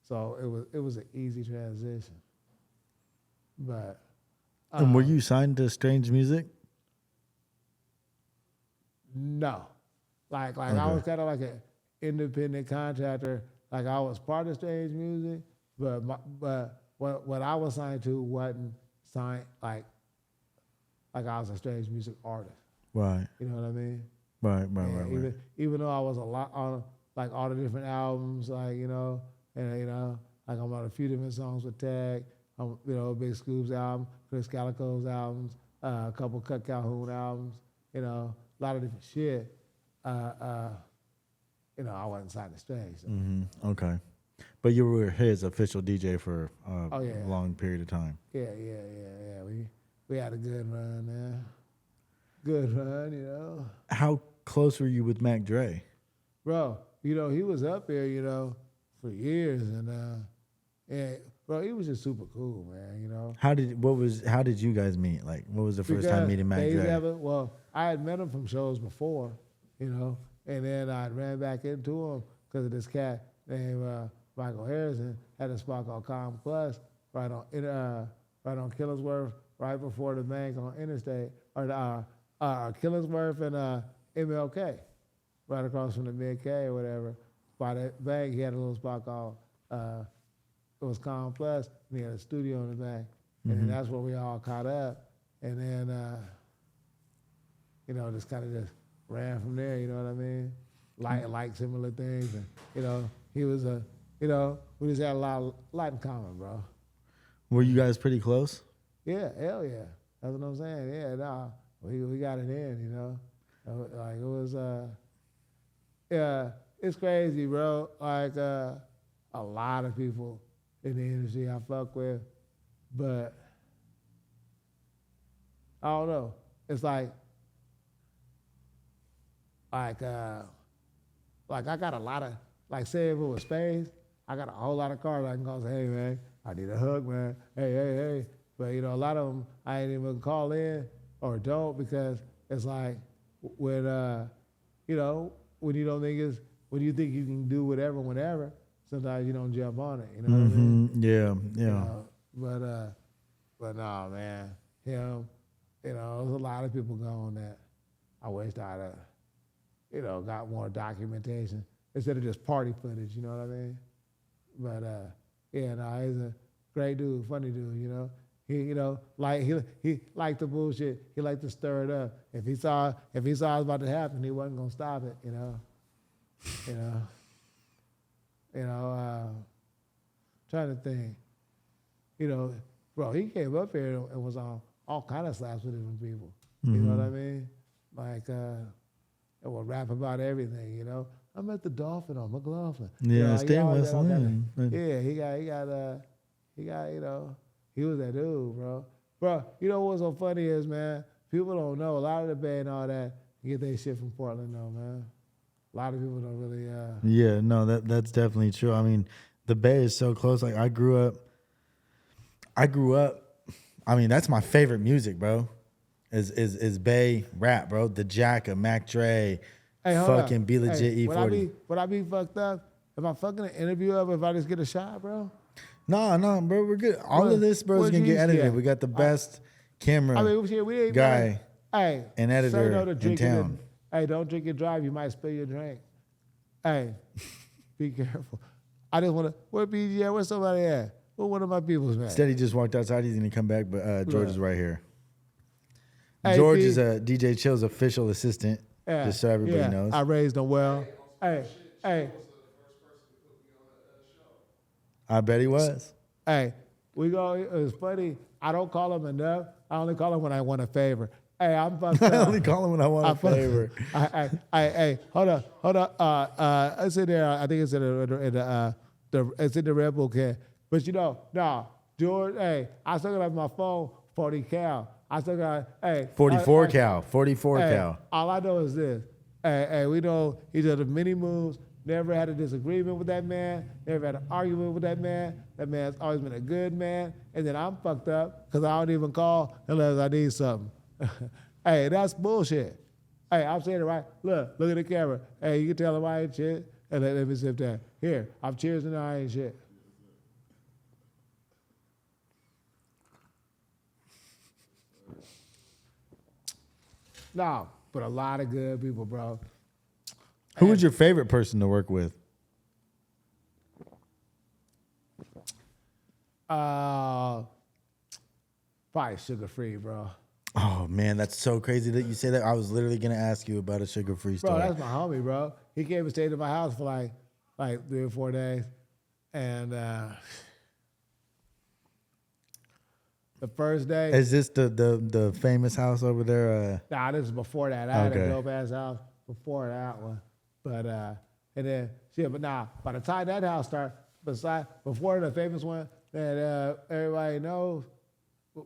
So it was an easy transition. But and were you signed to Strange Music? No. Like okay. I was kind of like an independent contractor. Like I was part of Strange Music, but what I was signed to wasn't signed like I was a Strange Music artist. Right. You know what I mean? Right. Even though I was a lot on like all the different albums, like like I'm on a few different songs with Tag, Big Scoop's album, Chris Calico's albums, a couple Cut Calhoun albums, a lot of different shit. I wasn't signed to Strange. So. Mm-hmm. Okay. But you were his official DJ for a long period of time. Yeah. We had a good run there. Good run, How close were you with Mac Dre? Bro, he was up there, for years, and bro, he was just super cool, man. How did you guys meet? Like, what was the first time meeting Mac Dre? Well, I had met him from shows before, and then I ran back into him because of this cat named Michael Harrison had a spot called Com Plus right on Killingsworth, right before the bank on Interstate, or Killingsworth and MLK, right across from the Mid-K or whatever. By that bank, he had a little spot called it was Com Plus, and he had a studio in the back, and then that's where we all caught up, and then just kind of just ran from there. You know what I mean? Like similar things, and he was we just had a lot in common, bro. Were you guys pretty close? Yeah, hell yeah. That's what I'm saying. Yeah, we got it in. Like it was Yeah, it's crazy, bro. Like a lot of people in the industry I fuck with, but I don't know. It's like I got a lot of say if it was space, I got a whole lot of cars I can call and say, hey man, I need a hug, man. Hey. But a lot of them I ain't even call in or don't because it's like when when you don't think it's when you think you can do whatever whenever, sometimes you don't jump on it. You know what I mean? Yeah. But no, man, him. There's a lot of people gone that I wished I'd got more documentation instead of just party footage. You know what I mean? But he's a great dude, funny dude. He liked the bullshit. He liked to stir it up. If he saw it was about to happen, he wasn't gonna stop it. Trying to think. Bro, he came up here and was on all kind of slaps with different people. You know what I mean? Like, and will rap about everything. I'm at the Dolphin on McLaughlin. Yeah, stay in West Lynn. Yeah, he was that dude, bro. Bro, what's so funny is, man, people don't know a lot of the Bay and all that get their shit from Portland, though, man. A lot of people don't really. Yeah, no, that's definitely true. I mean, the Bay is so close. Like I grew up. I mean, that's my favorite music, bro. Is Bay rap, bro? The Jacka, Mac Dre, fucking Be Legit, E40. Would I be fucked up if I fucking an interview up if I just get a shot, bro? No, bro, we're good. All of this, bro, is gonna get edited. We got the best camera guy and editor in town. Hey, don't drink and drive. You might spill your drink. Hey, be careful. I just want to. Where BG? Where's somebody at? Where one of my people's, man? Steady just walked outside. He's gonna come back, but George is right here. Hey, George is a DJ Chill's official assistant, just so everybody knows. I raised him well. Hey. I bet he was. Hey, it's funny. I don't call him enough. I only call him when I want a favor. Hey, I'm fucked up. I only call him when I want a favor. Hey, hold on. It's in there. I think it's it's in the Red Bull can. But George. Hey, I still got my phone 40 cal. I still got 44 cal. 44 cal. All I know is this. Hey, we know he does the many moves. Never had a disagreement with that man. Never had an argument with that man. That man's always been a good man. And then I'm fucked up because I don't even call unless I need something. Hey, that's bullshit. Hey, I'm saying it right. Look at the camera. Hey, you can tell him I ain't shit. And let me sip that. Here, I'm cheersing and I ain't shit. No, but a lot of good people, bro. Who was your favorite person to work with? Probably Sugar Free, bro. Oh man, that's so crazy that you say that. I was literally gonna ask you about a Sugar Free story. Bro, that's my homie, bro. He came and stayed at my house for like 3 or 4 days, and the first day. Is this the famous house over there? Nah, this is before that. I had a dope ass house before that one. But and then by the time that house started, before the famous one that everybody knows,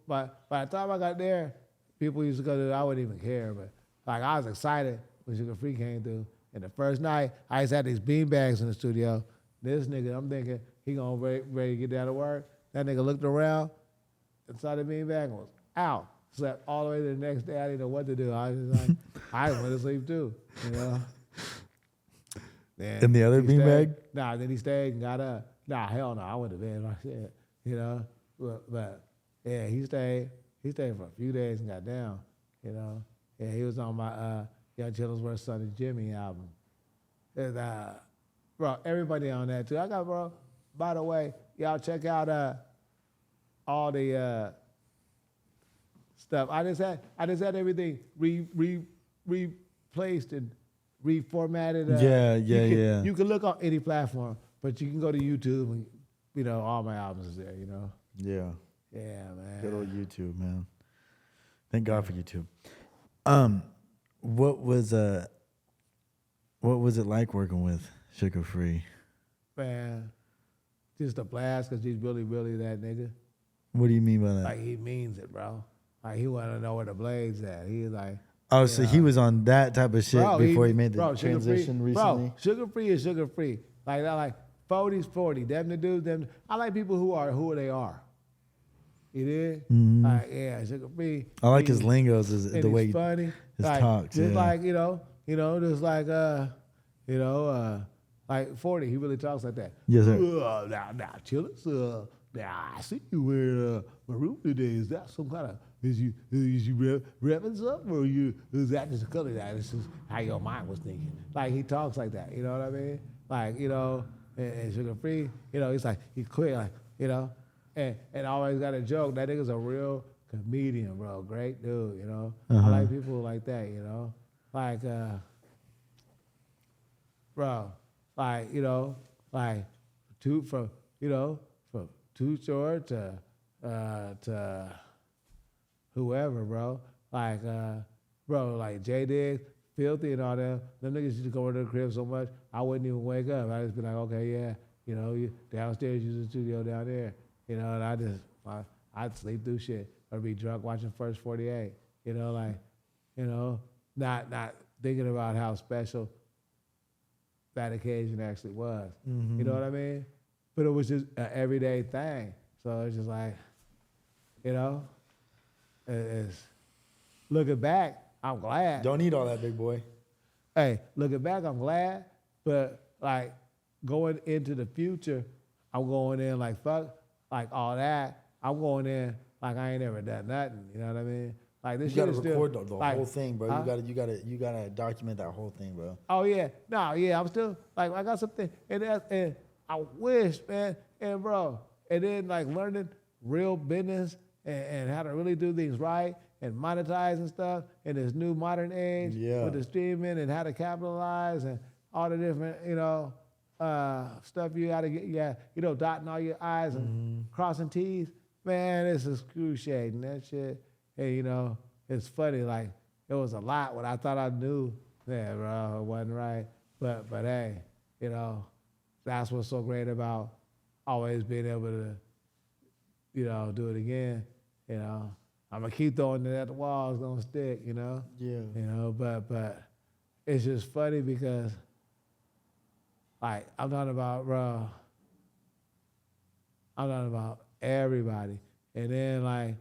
by the time I got there, people used to go to I wouldn't even care, but I was excited when Sugar Free came through. And the first night, I just had these beanbags in the studio. This nigga, I'm thinking he gonna ready to get down to work. That nigga looked around inside the beanbag and was out. Slept all the way to the next day. I didn't know what to do. I was just like, I went to sleep too, Then in the other beanbag? Nah, then he stayed and got up. Nah, hell no, I went to bed like shit, But yeah, he stayed for a few days and got down, Yeah, he was on my Young Chillingsworth Son and Jimmy album. And, bro, everybody on that too. I got, bro, by the way, y'all check out all the stuff. I just had everything replaced and reformatted. Yeah. You can look on any platform, but you can go to YouTube and all my albums is there. Yeah. Yeah, man. Good old YouTube, man. Thank God for YouTube. What was What was it like working with Sugar Free? Man, just a blast because he's really, really that nigga. What do you mean by that? Like, he means it, bro. Like, he want to know where the blade's at. He's like, Oh, so he was on that type of shit bro, before he made the Sugar transition Free, recently? Bro, Sugar Free is Sugar Free. Like, that, like 40's 40. Them the dudes, them. I like people who are who they are. You did? Mm-hmm. Like, yeah, Sugar Free. I like his lingos, the way he's funny. his Like, talks. Just Yeah. like, just like, like 40, he really talks like that. Yes, sir. Now, Chillers, now I see you wearing maroon today. Is that some kind of, is you revving up, or is that just a color that? This is how your mind was thinking. Like, he talks like that, you know what I mean? Like, and Sugar Free, he's like, he's quick, like, and always got a joke. That nigga's a real comedian, bro. Great dude, I like people like that, like, bro, like, like from Too Short to whoever, bro. Like, bro, like J Diggs, Filthy, and all them. Them niggas used to go into the crib so much, I wouldn't even wake up. I'd just be like, okay, yeah, you downstairs, use the studio down there, and I'd sleep through shit or be drunk watching First 48, not thinking about how special that occasion actually was. Mm-hmm. You know what I mean? But it was just an everyday thing. So it's just like, it's looking back, I'm glad. Don't eat all that, big boy. Hey, looking back, I'm glad. But like going into the future, I'm going in like fuck, like all that. I'm going in like I ain't ever done nothing. You know what I mean? Like this You shit gotta is record still, the like, whole thing, bro. huh? You gotta document that whole thing, bro. Oh yeah, no, yeah, I'm still like I got something, and I wish, man, and bro, and then like learning real business and how to really do things right and monetize and stuff in this new modern age with the streaming and how to capitalize and all the different stuff you gotta get, dotting all your I's and crossing T's. Man, it's excruciating that shit. And it's funny, like it was a lot what I thought I knew. Yeah, bro, it wasn't right. But hey, that's what's so great about always being able to, do it again. I'm gonna keep throwing it at the wall, it's gonna stick, Yeah. But it's just funny because like I'm talking about everybody. And then like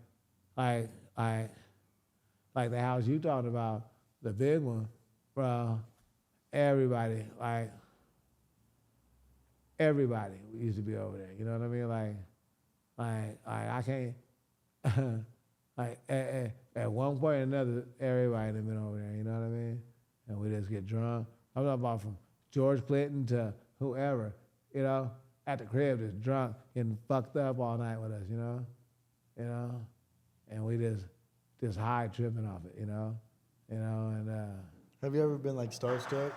the house you talking about, the big one, bro, everybody used to be over there. You know what I mean? Like I can't like at one point or another, everybody had been over there. You know what I mean? And we just get drunk. I'm talking about from George Clinton to whoever, at the crib, just drunk and fucked up all night with us. And we just high tripping off it. And Have you ever been like starstruck?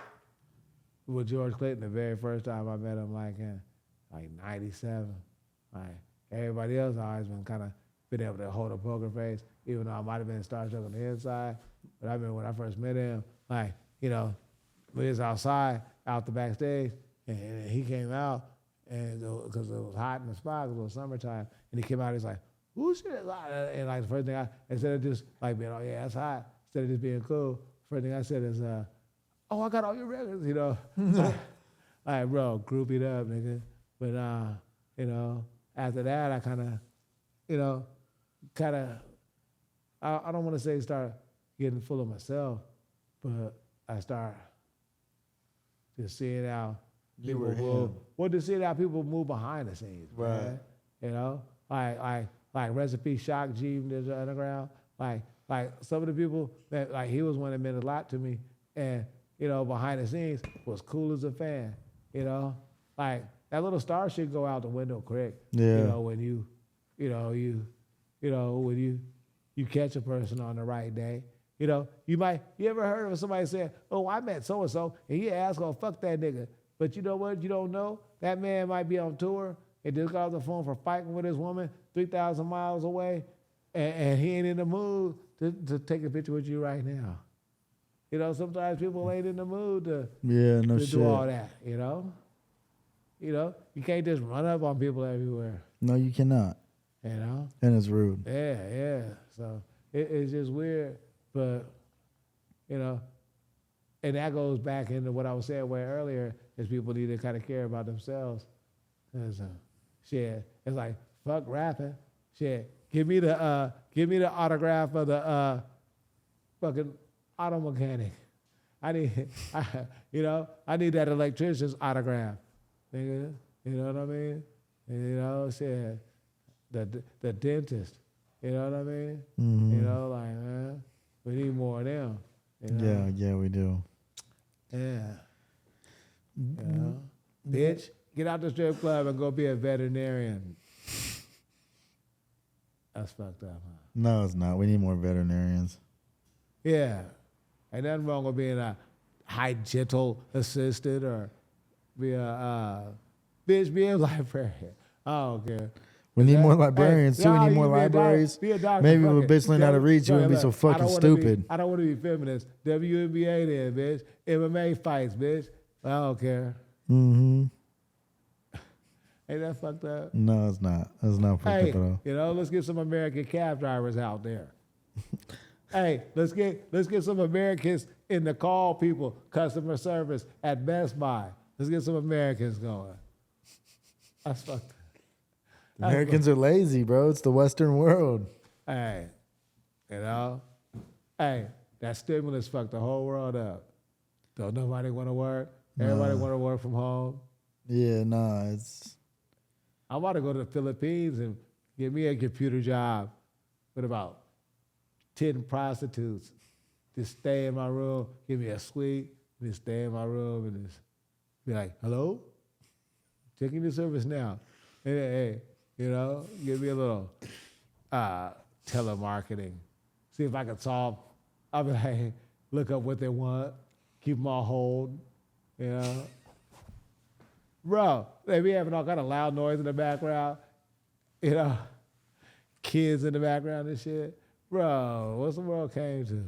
with George Clinton, the very first time I met him, like in 97, like everybody else always been able to hold a poker face, even though I might have been starstruck on the inside. But I remember when I first met him, we was outside, out the backstage, and he came out, and because it was hot in the spot, it was summertime, and he came out, he's like, "Who shit is hot?" And like the first thing instead of just like being, "Oh yeah, that's hot," instead of just being cool, first thing I said is, "Oh, I got all your records," like, bro, groupied up, nigga. But after that, I I don't want to say start getting full of myself, but I start just seeing how people move. Well, to see how people move behind the scenes, Right. man. Like Recipe Shock G from the underground. Like some of the people that like he was one that meant a lot to me, and behind the scenes was cool as a fan. Like that little star shit go out the window quick. Yeah. When you catch a person on the right day. You ever heard of somebody saying, "Oh, I met so and so," and he asked, "Oh, fuck that nigga." But you know what? You don't know that man might be on tour and just got off the phone for fighting with his woman 3,000 miles away, and he ain't in the mood to take a picture with you right now. you know, sometimes people ain't in the mood to No to shit. do all that. You know, you can't just run up on people everywhere. No, you cannot. You know. And it's rude. Yeah. So it's just weird, but you know, and that goes back into what I was saying way earlier, is people need to kind of care about themselves. Cause shit, it's like fuck rapping. Shit, give me the autograph of the fucking auto mechanic. I need that electrician's autograph, nigga. You know what I mean? And, you know, shit, the dentist. You know what I mean? Mm-hmm. You know, like, man, we need more of them. You know? Yeah, we do. Yeah. You know? Bitch, get out the strip club and go be a veterinarian. That's fucked up, huh? No, it's not. We need more veterinarians. Yeah. Ain't nothing wrong with being a hygienical assistant or be a librarian. I don't care. We need more librarians too. We need more libraries. Be a doctor. Maybe fuck if a it. bitch learned how to read, you wouldn't be so fucking stupid. I don't want to be feminist. WNBA then, bitch. MMA fights, bitch. I don't care. Mm-hmm. Ain't that fucked up? No, it's not. It's not fucked up at all. You know, let's get some American cab drivers out there. Hey, let's get some Americans in the call people, customer service at Best Buy. Let's get some Americans going. That's fucked up. Americans are lazy, bro. It's the Western world. Hey, you know? Hey, that stimulus fucked the whole world up. Don't nobody want to work. Everybody want to work from home. Yeah, nah, it's... I want to go to the Philippines and get me a computer job with about 10 prostitutes. Just stay in my room, give me a suite, just stay in my room and just be like, hello? Checking the service now. Hey, you know, give me a little telemarketing. See if I can solve. I'll be like, look up what they want, keep them on hold, you know? Bro, they be having all kind of loud noise in the background, you know, kids in the background and shit. Bro, what's the world came to?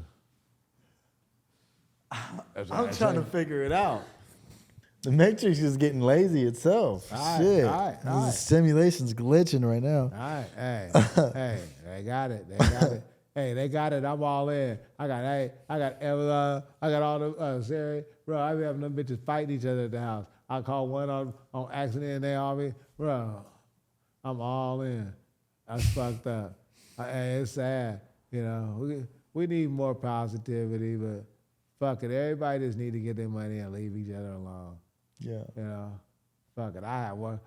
I'm trying to figure it out. The Matrix is getting lazy itself. Shit. The simulation's glitching right now. All right, hey, they got it. Hey, they got it. I'm all in. I got Amazon. I got all the Siri. Bro, I be having them bitches fighting each other at the house. I call one on accident and they on me. Bro, I'm all in. That's fucked up. Hey, it's sad. You know, we need more positivity, but fuck it. Everybody just need to get their money and leave each other alone. Yeah. You know, fuck it. I have more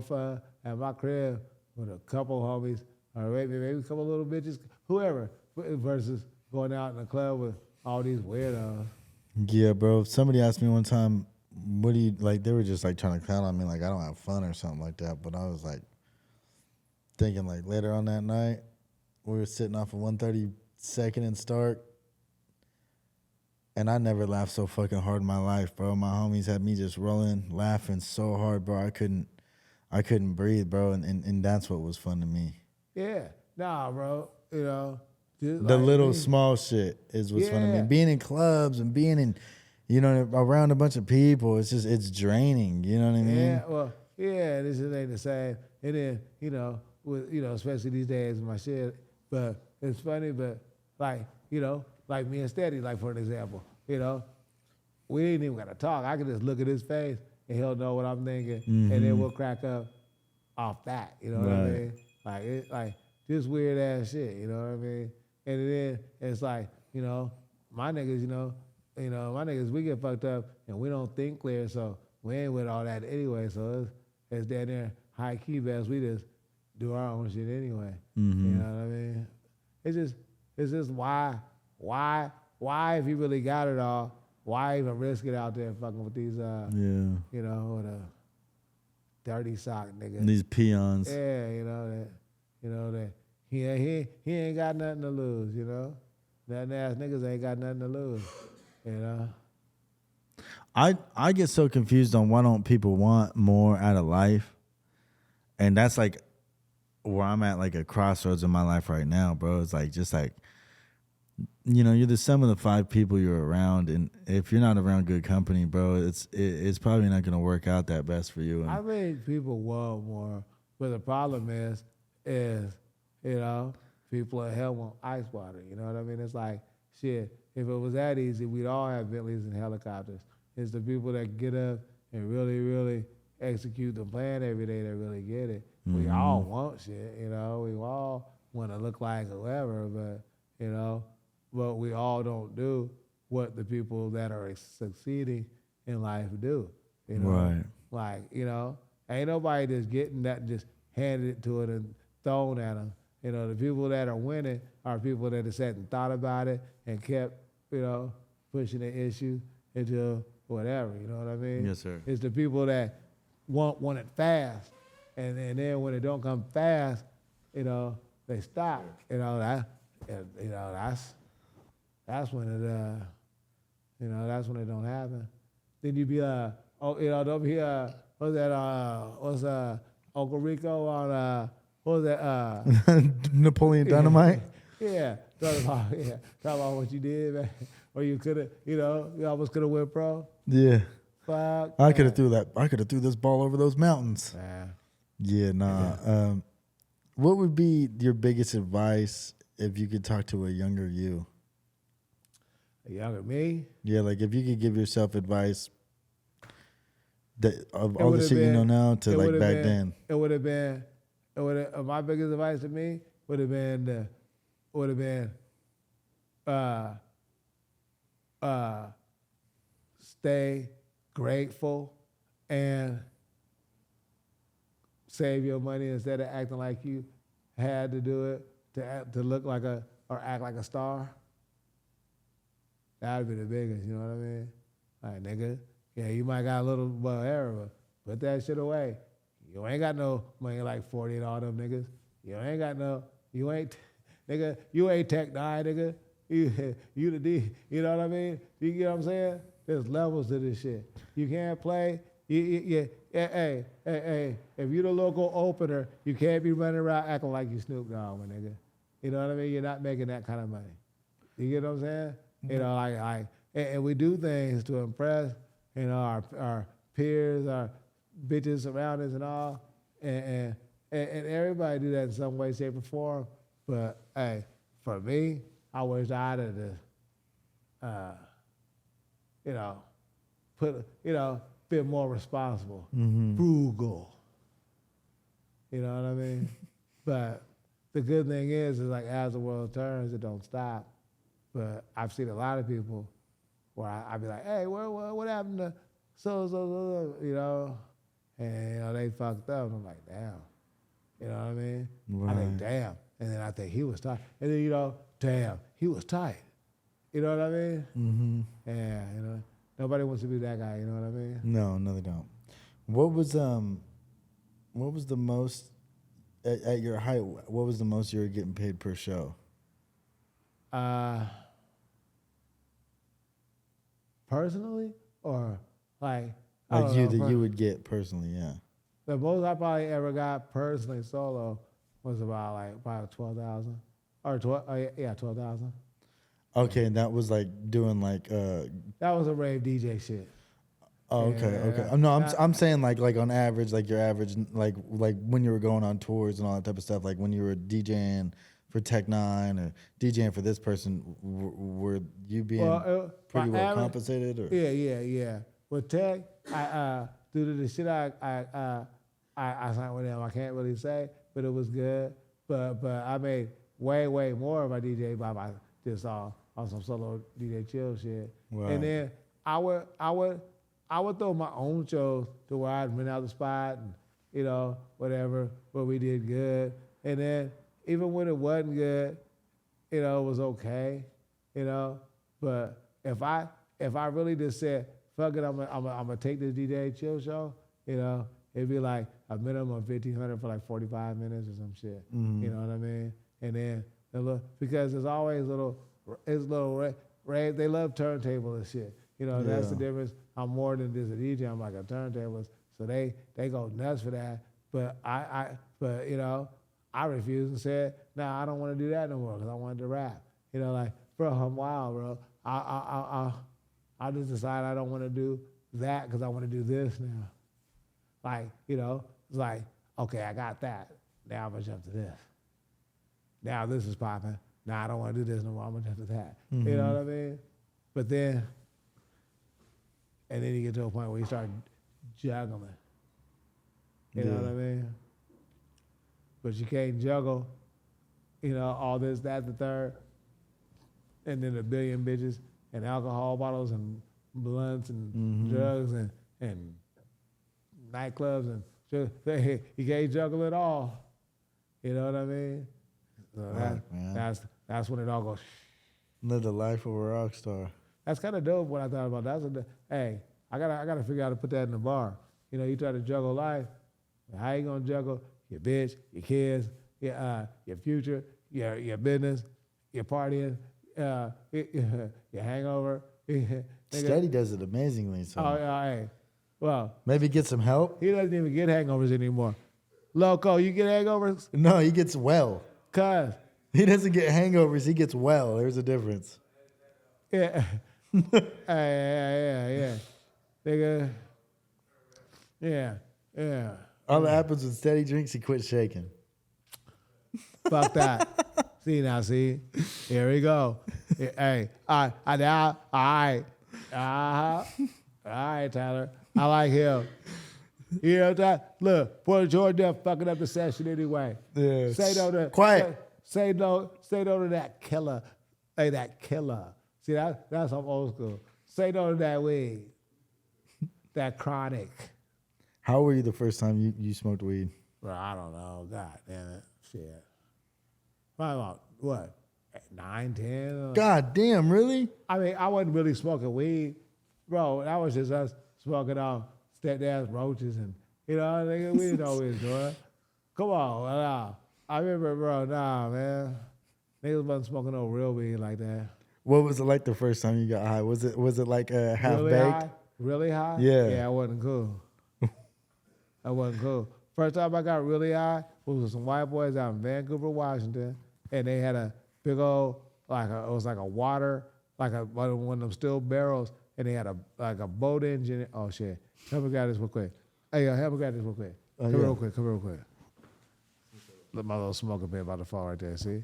fun at my crib with a couple homies or maybe a couple little bitches, whoever, versus going out in the club with all these weirdos. Yeah, bro. Somebody asked me one time, what do you, like, they were just, like, trying to clown on me, like, I don't have fun or something like that. But I was, like, thinking, like, later on that night, we were sitting off of 132nd and Stark, and I never laughed so fucking hard in my life, bro. My homies had me just rolling, laughing so hard, bro. I couldn't breathe, bro, and that's what was fun to me. Yeah. Nah, bro. You know. The little small shit is what's fun to me. Being in clubs and being in, you know, around a bunch of people, it's draining. You know what I mean? Yeah, well, yeah, this just ain't the same. And then, you know, especially these days with my shit. But it's funny, but like me and Steady, like for an example, you know, we ain't even gotta talk. I can just look at his face and he'll know what I'm thinking, and then we'll crack up off that. You know what I mean? Like just weird ass shit. You know what I mean? And then it's like, you know, my niggas, we get fucked up and we don't think clear, so we ain't with all that anyway. So it's down there high key best. We just do our own shit anyway. You know what I mean? It's just why if you really got it all, why even risk it out there fucking with these you know, with a dirty sock nigga. These peons. Yeah, you know that he ain't got nothing to lose, you know. Nothing ass niggas ain't got nothing to lose, you know. I get so confused on why don't people want more out of life, and that's like where I'm at, like a crossroads in my life right now, bro. It's like just like you know, you're the sum of the 5 people you're around, and if you're not around good company, bro, it's probably not gonna work out that best for you. I And think people want more, but the problem is, you know, people at hell want ice water. You know what I mean? It's like, shit, if it was that easy, we'd all have Bentleys and helicopters. It's the people that get up and really, really execute the plan every day that really get it. We all want shit, you know. We all want to look like whoever, but, you know, but we all don't do what the people that are succeeding in life do. You know, Right. like, you know, ain't nobody just getting that and just handed it to it and thrown at them. You know, the people that are winning are people that have sat and thought about it and kept, you know, pushing the issue until whatever. You know what I mean? Yes, sir. It's the people that want it fast, and then when it don't come fast, you know, they stop. You know that's when it that's when it don't happen. Then you be don't be what's that what's Uncle Rico on what was that Napoleon Dynamite. yeah, talk about what you did, man. Or you could have, you know, you almost could have went pro. Yeah. Fuck. I could have threw this ball over those mountains. Nah. Yeah, nah. What would be your biggest advice if you could talk to a younger you? A younger me? Yeah, like if you could give yourself advice that of all the shit you know now to like back then. It would have been. My biggest advice to me would have been stay grateful and save your money instead of acting like you had to do it to look like or act like a star. That would be the biggest, you know what I mean? Like, nigga, yeah, you might got a little whatever, but put that shit away. You ain't got no money like 40 and all them niggas. You ain't Tech 9, nigga. You the D, you know what I mean? You get what I'm saying? There's levels to this shit. You can't play. Hey, if you the local opener, you can't be running around acting like you Snoop Dogg, my nigga. You know what I mean? You're not making that kind of money. You get what I'm saying? Mm-hmm. You know, and we do things to impress, you know, our peers, our bitches around us and all, and everybody do that in some way, shape, or form. But hey, for me, I wish I'd have, you know, been more responsible, frugal. You know what I mean? But the good thing is like as the world turns, it don't stop. But I've seen a lot of people where I be like, hey, what happened to so, you know? And, you know, they fucked up. And I'm like, damn. You know what I mean? Right. I think, damn. And then I think he was tight. And then, you know, damn, he was tight. You know what I mean? Mm-hmm. Yeah, you know. Nobody wants to be that guy, you know what I mean? No, they don't. What was the most, at your height, what was the most you were getting paid per show? Personally? Or like you would get personally, yeah. The most I probably ever got personally solo was about 12,000. Or 12,000. Okay, and that was like doing like that was a rave DJ shit. Oh, okay. No, I'm saying like on average, like your average, like when you were going on tours and all that type of stuff, like when you were DJing for Tech 9 or DJing for this person, were you being pretty well compensated? Or? Yeah. With Tech, due to the shit I signed with them, I can't really say, but it was good. But I made way more of my DJ by just on some solo DJ chill shit. Wow. And then I would throw my own shows to where I'd rent out the spot and, you know, whatever, but we did good. And then even when it wasn't good, you know, it was okay, you know. But if I really just said, fuck it, I'm gonna take this DJ chill show, you know, it'd be like a minimum of $1,500 for like 45 minutes or some shit. Mm-hmm. You know what I mean? And then because there's always little rave. They love turntable and shit. You know, that's the difference. I'm more than just a DJ. I'm like a turntablist. So they go nuts for that. But but you know, I refused and said, nah, I don't want to do that no more because I wanted to rap. You know, like, for a while, bro. I just decided I don't want to do that because I want to do this now. Like, you know, it's like, okay, I got that. Now I'm gonna jump to this. Now this is popping. Now I don't want to do this no more. I'm gonna jump to that. Mm-hmm. You know what I mean? But then, and then you get to a point where you start juggling. You know what I mean? But you can't juggle, you know, all this, that, the third, and then a billion bitches and alcohol bottles and blunts and drugs and nightclubs and you can't juggle it all. You know what I mean? So that's when it all goes. Live the life of a rock star. That's kind of dope. What I thought about hey, I gotta figure out how to put that in the bar. You know, you try to juggle life. How you gonna juggle your bitch, your kids, your future, your business, your partying, your hangover? Steady does it amazingly. So Hey, well, maybe get some help. he doesn't even get hangovers anymore. Loco, you get hangovers? No, he gets well. Cuz. He doesn't get hangovers. He gets well. There's a difference. Yeah. Yeah. Nigga. Yeah. All that happens when Steady drinks, he quits shaking. Fuck that. See? Here we go. Hey, all right, Tyler. I like him. You know that? Look, Boy Georgia fucking up the session anyway. Yeah. Say no to quiet. Say no to that killer. Hey, that killer. See that's some old school. Say no to that weed. That chronic. How were you the first time you smoked weed? Well, I don't know. God damn it. Shit. Probably about what? 9, 10? God damn, really? I mean, I wasn't really smoking weed. Bro, that was just us smoking off stepdad's roaches and, you know, nigga, we didn't know what we was doing. Come on, nah. I remember, bro, nah, man. Niggas wasn't smoking no real weed like that. What was it like the first time you got high? Was it like half really baked? High? Really high? Yeah. Yeah, I wasn't cool. I wasn't cool. First time I got really high was with some white boys out in Vancouver, Washington, and they had a big old, it was like a water, one of them steel barrels, and they had a boat engine. Oh shit! Help me grab this real quick. Hey, help me grab this real quick. Come here real quick. Look, my little smoking pen about to fall right there. See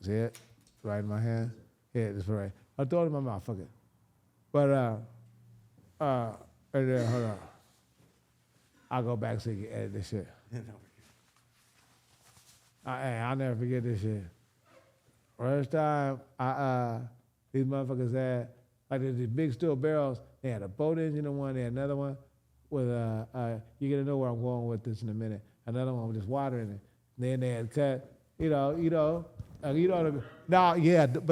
it? Right in my hand. Yeah, it's right. I throw it in my mouth. Fuck it. But right there. Hold on. I'll go back so you can edit this shit. I'll never forget this shit. First time these motherfuckers had, like these big steel barrels, they had a boat engine in one, they had another one with you're gonna know where I'm going with this in a minute. Another one with just water in it. Then they had cut, but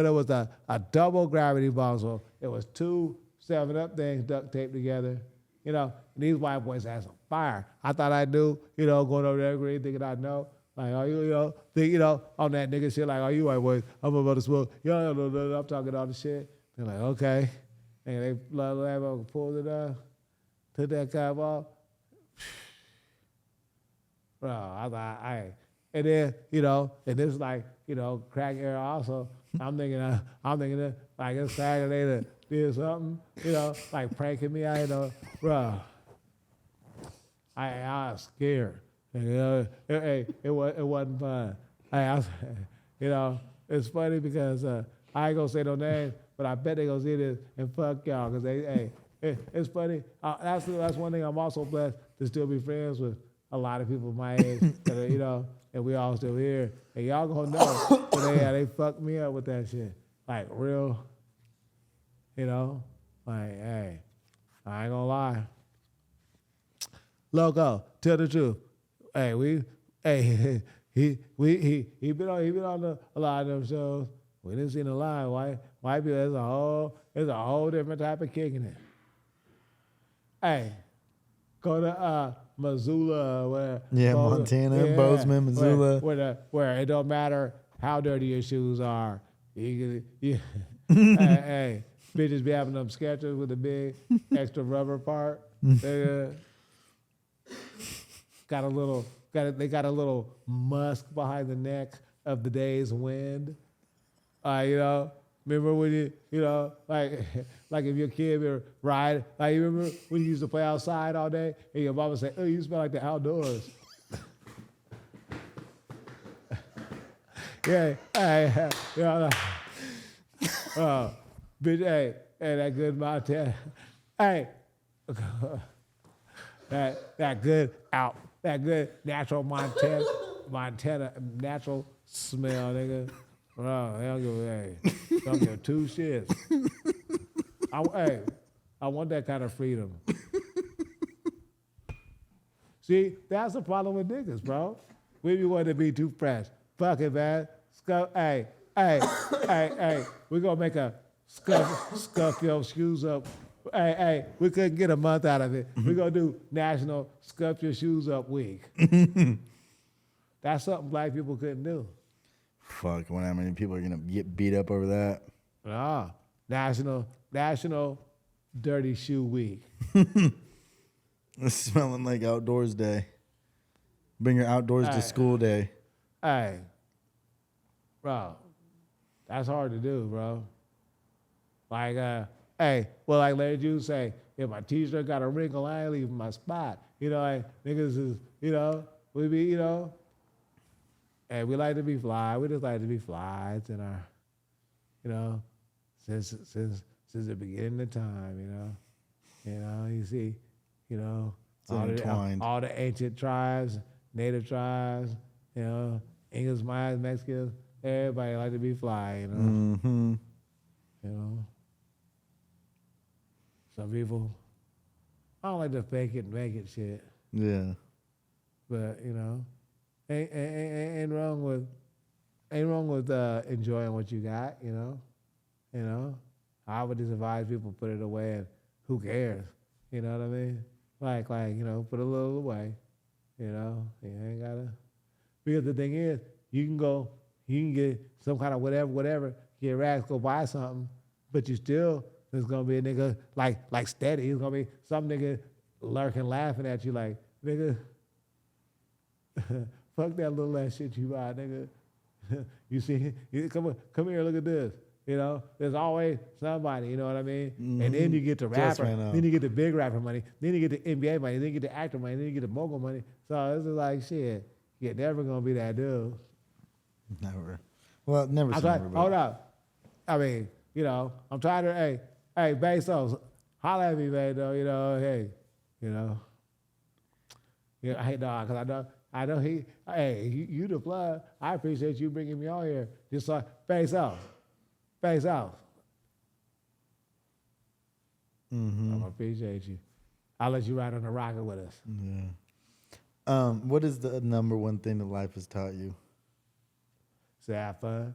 it was a double gravity bomb, so it was 2 7-Up things duct taped together. You know, and these white boys had some fire. I thought I knew, going over there, thinking I know. Like, are you, on that nigga shit, like, are you white boys? I'm about to smoke. I'm talking all the shit. They're like, okay. And they pulled it up, took that cap off. Bro, I thought, and then, and this is like, crack era also. I'm thinking that, like, it's Saturday to do something, like pranking me. Bro, I was scared. It wasn't fun. It's funny because I ain't gonna say no names, but I bet they gonna see this and fuck y'all because it's funny. That's one thing I'm also blessed to still be friends with a lot of people my age that are, and we all still here. And y'all gonna know that they fucked me up with that shit. Like real, hey, I ain't gonna lie. Loco, tell the truth. Hey, he been on a lot of them shows. We didn't see the line. White people, there's a whole different type of kicking it. Hey, go to Missoula, Montana, Bozeman, Missoula, where it don't matter how dirty your shoes are. Hey, bitches be having them Skechers with the big extra rubber part. They got a little musk behind the neck of the day's wind. Remember when you know, like like if your kid were ride, like you remember when you used to play outside all day and your mama say, "Oh, you smell like the outdoors." Yeah, hey, you know, like, bitch, hey, that good Montana, hey, that good natural Montana natural smell, nigga. Bro, they don't give two shits. I want that kind of freedom. See, that's the problem with niggas, bro. We be wanting to be too fresh. Fuck it, man. Hey, we gonna make a scuff your shoes up. Hey, we couldn't get a month out of it. We gonna do National Scuff Your Shoes Up Week. That's something black people couldn't do. Fuck, when how many people are gonna get beat up over that? Ah, National Dirty Shoe Week. It's smelling like outdoors day. Bring your outdoors to school day. Hey, bro, that's hard to do, bro. Like, like Larry June say, if my t-shirt got a wrinkle, I ain't leaving my spot. You know, like, niggas is, you know, we be, you know, and we like to be fly. We just like to be fly. It's in our, you know, since the beginning of time, you know. You know, you see, you know, all the ancient tribes, native tribes, you know, English, Mayans, Mexicans, everybody like to be fly, you know. Mm-hmm. You know. Some people, I don't like to fake it and make it shit. Yeah. But, you know, ain't wrong with enjoying what you got, you know. You know. I would just advise people put it away and who cares? You know what I mean? Like, you know, put a little away. You know, you ain't gotta. Because the thing is, you can get some kind of whatever, get racks, go buy something, but you still, there's gonna be a nigga like steady. There's gonna be some nigga lurking, laughing at you like, nigga, fuck that little ass shit you buy, nigga. You see, come here, look at this. You know, there's always somebody, you know what I mean? Mm-hmm. And then you get the rapper, then you get the big rapper money, then you get the NBA money, then you get the actor money, then you get the mogul money. So this is like, shit, you're never going to be that dude. Never. Well, never. Hold up. I mean, you know, I'm trying to, hey, Bezos, holla at me, man, though, you know, hey, you know. Yeah, hey, dog, because I know you the plug. I appreciate you bringing me on here. Just like, Bezos. Mm-hmm. I appreciate you. I'll let you ride on the rocket with us. Yeah. What is the number one thing that life has taught you? Say have fun.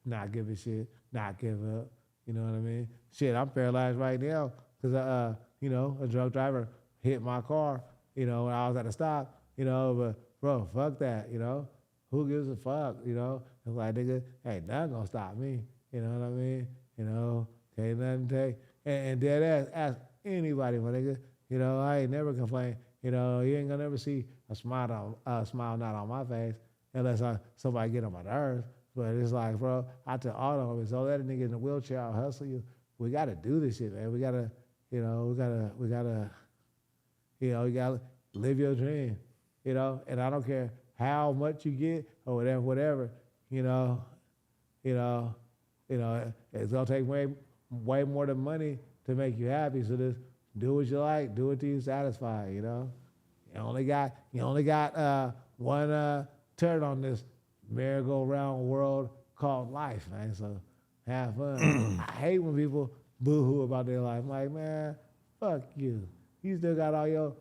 Not give a shit. Not give up. You know what I mean? Shit, I'm paralyzed right now because you know, a drunk driver hit my car. You know, when I was at a stop. You know, but bro, fuck that. You know, who gives a fuck? You know, it's like nigga, ain't nothing gonna stop me. You know what I mean? You know, ain't nothing take. And dead ask anybody, my nigga. You know, I ain't never complain. You know, you ain't gonna never see a smile not on my face unless somebody get on my nerves. But it's like, bro, I tell all of them, so let a nigga in the wheelchair, I'll hustle you. We gotta do this shit, man. We gotta, you gotta live your dream. You know, and I don't care how much you get or whatever. You know, it's gonna take way more than money to make you happy. So just do what you like, do it till you're satisfied. You know, you only got one turn on this merry-go-round world called life, man. So have fun. I hate when people boo-hoo about their life. I'm like, man, fuck you. You still got all your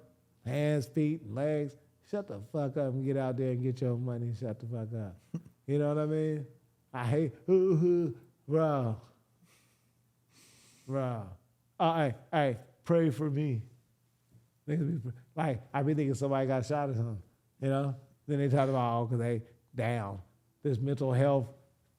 hands, feet, and legs. Shut the fuck up and get out there and get your money. Shut the fuck up. You know what I mean? I hate bro. Hey, pray for me. Like, I be thinking somebody got shot or something, you know? Then they talk about, because they down. This mental health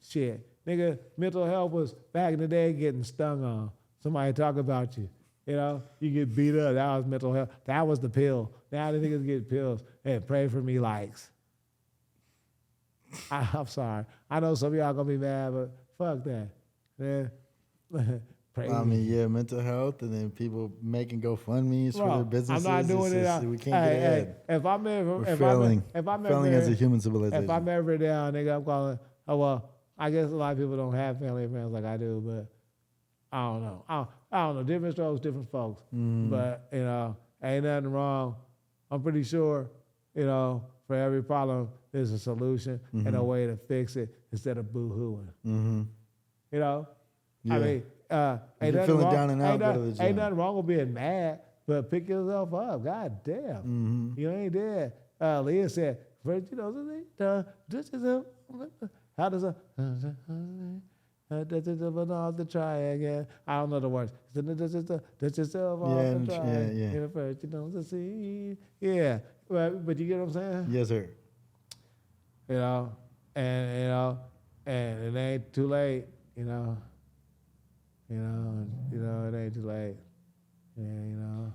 shit. Nigga, mental health was back in the day getting stung on. Somebody talk about you. You know, you get beat up. That was mental health. That was the pill. Now the niggas get pills. And pray for me likes. I'm sorry. I know some of y'all gonna be mad, but fuck that. Man, crazy. I mean, yeah, mental health, and then people making GoFundMes for their Bro, businesses. I'm not doing It's it. just, we can't get ahead. If I'm ever, We're if failing. I'm Failing as a ever, human civilization. if I'm ever down, nigga, I'm calling. Oh well, I guess a lot of people don't have family and friends like I do, but I don't know. I don't know. Different strokes, different folks. But ain't nothing wrong. I'm pretty sure, for every problem there's a solution and a way to fix it instead of boo-hooing. Yeah. I mean, ain't you're nothing feeling wrong. down and out, go to the gym. Ain't nothing wrong with being mad, but pick yourself up. God damn, you ain't dead. Leah said, "First, how does a to try again?" I don't know the words. Dust yourself off and try. Yeah. First, to see. Yeah, but you get what I'm saying? Yes, sir. And it ain't too late. It ain't too late. Yeah.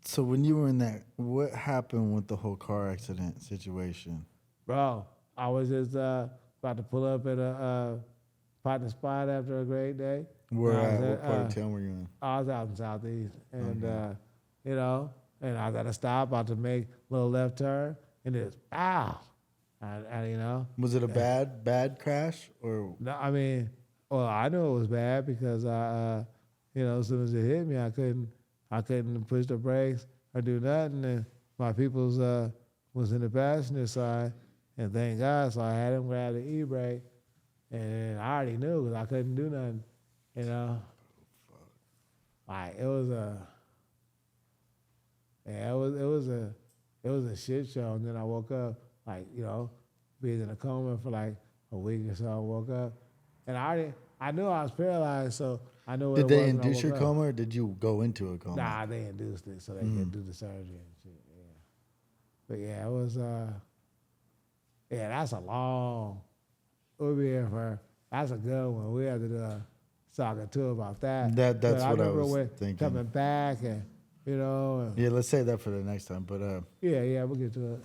So when you were in that, what happened with the whole car accident situation? Bro, I was just about to pull up at a partner spot after a great day. Where at? What part of town were you in? I was out in Southeast, and and I got to stop, about to make a little left turn, and it's Was it a bad crash or? No, I mean, well, I knew it was bad because as soon as it hit me, I couldn't push the brakes or do nothing, and my people's was in the passenger side, and thank God, so I had him grab the e-brake, and I already knew because I couldn't do nothing, Like it was a shit show, and then I woke up being in a coma for like a week or so. I woke up, and I knew I was paralyzed, so I knew what Did it they was when I induce your woke up. coma, or did you go into a coma? Nah, they induced it so they could do the surgery and shit. Yeah, but yeah, it was. That's a long. We'll be here for. That's a good one. We have to do a saga too about that. That's what I remember was when thinking. Coming back and Yeah, let's save that for the next time. But yeah, we'll get to it.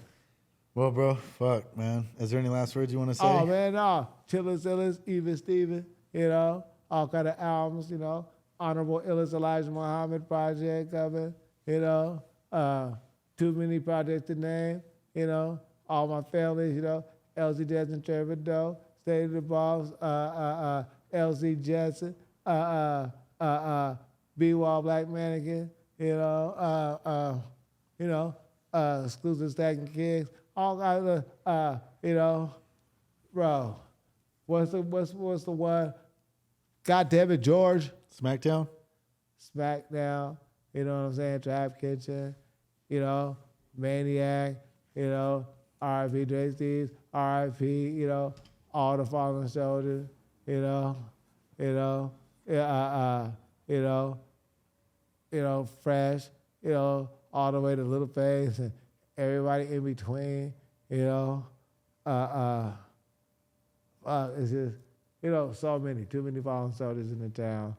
well, bro, fuck, man. Is there any last words you want to say? Oh man, no. Chillin', Even Steven, all kind of albums, Honorable Illis Elijah Muhammad project coming, too many projects to name, all my families, LZ Jetson, Trevor Doe, State of the Boss, LZ Jetson, B-Wall Black Mannequin, Exclusive Stacking Kicks, all kinds of, bro. What's the one? God damn it, George. SmackDown? SmackDown, you know what I'm saying? Trap Kitchen, Maniac, R.I.P. Dre Steves, R.I.P. All the Fallen Soldiers, Fresh, all the way to Little Face and everybody in between, it's just, so many, too many fallen soldiers in the town,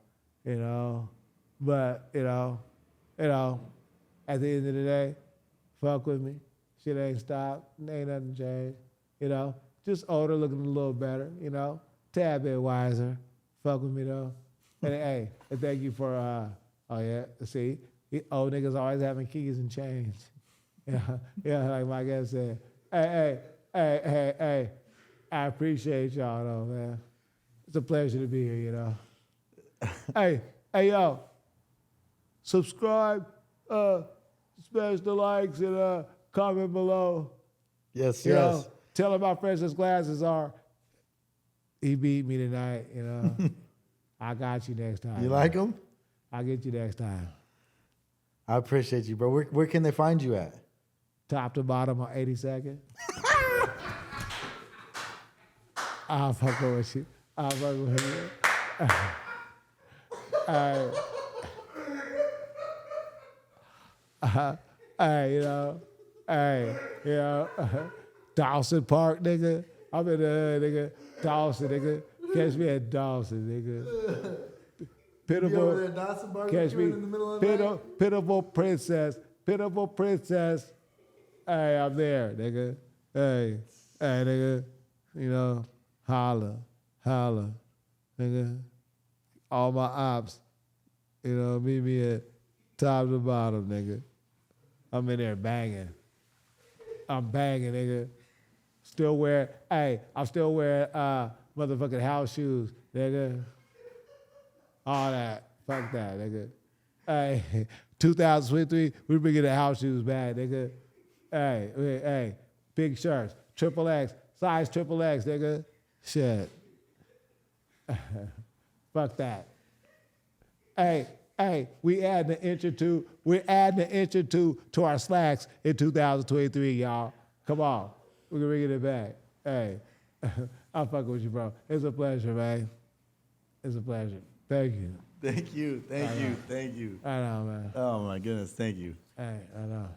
but, at the end of the day, fuck with me. Shit ain't stopped, ain't nothing changed, just older, looking a little better, tad bit wiser. Fuck with me though. And hey, and thank you for, see, old niggas always having keys and chains. Yeah, like my guy said. Hey, I appreciate y'all though, man. It's a pleasure to be here, hey, yo, subscribe, smash the likes and comment below. Yes. Tell him how fresh his glasses are. He beat me tonight, I got you next time. You like them? I'll get you next time. I appreciate you, bro. Where can they find you at? Top to bottom on 82nd. I'll fuck with you. I'll fuck with you. Dawson Park, nigga. I'm in the nigga. Dawson, nigga. Catch me at Dawson, nigga. Pitiful. Catch me. Pitiful princess. Pitiful princess. Hey, I'm there, nigga. Hey, nigga. Holla. nigga. All my ops, meet me at top to bottom, nigga. I'm in there banging. I'm banging, nigga. I'm still wearing motherfucking house shoes, nigga. All that. Fuck that, nigga. Hey, 2023, we bringing the house shoes back, nigga. Hey, big shirts, XXX, size XXX, nigga. Shit. Fuck that. Hey, we adding an inch or two. We're adding an inch or two to our slacks in 2023, y'all. Come on. We're bringing it back. Hey, I'm fucking with you, bro. It's a pleasure, man. It's a pleasure. Thank you. Thank you. I know, man. Oh my goodness, thank you. Hey, I know.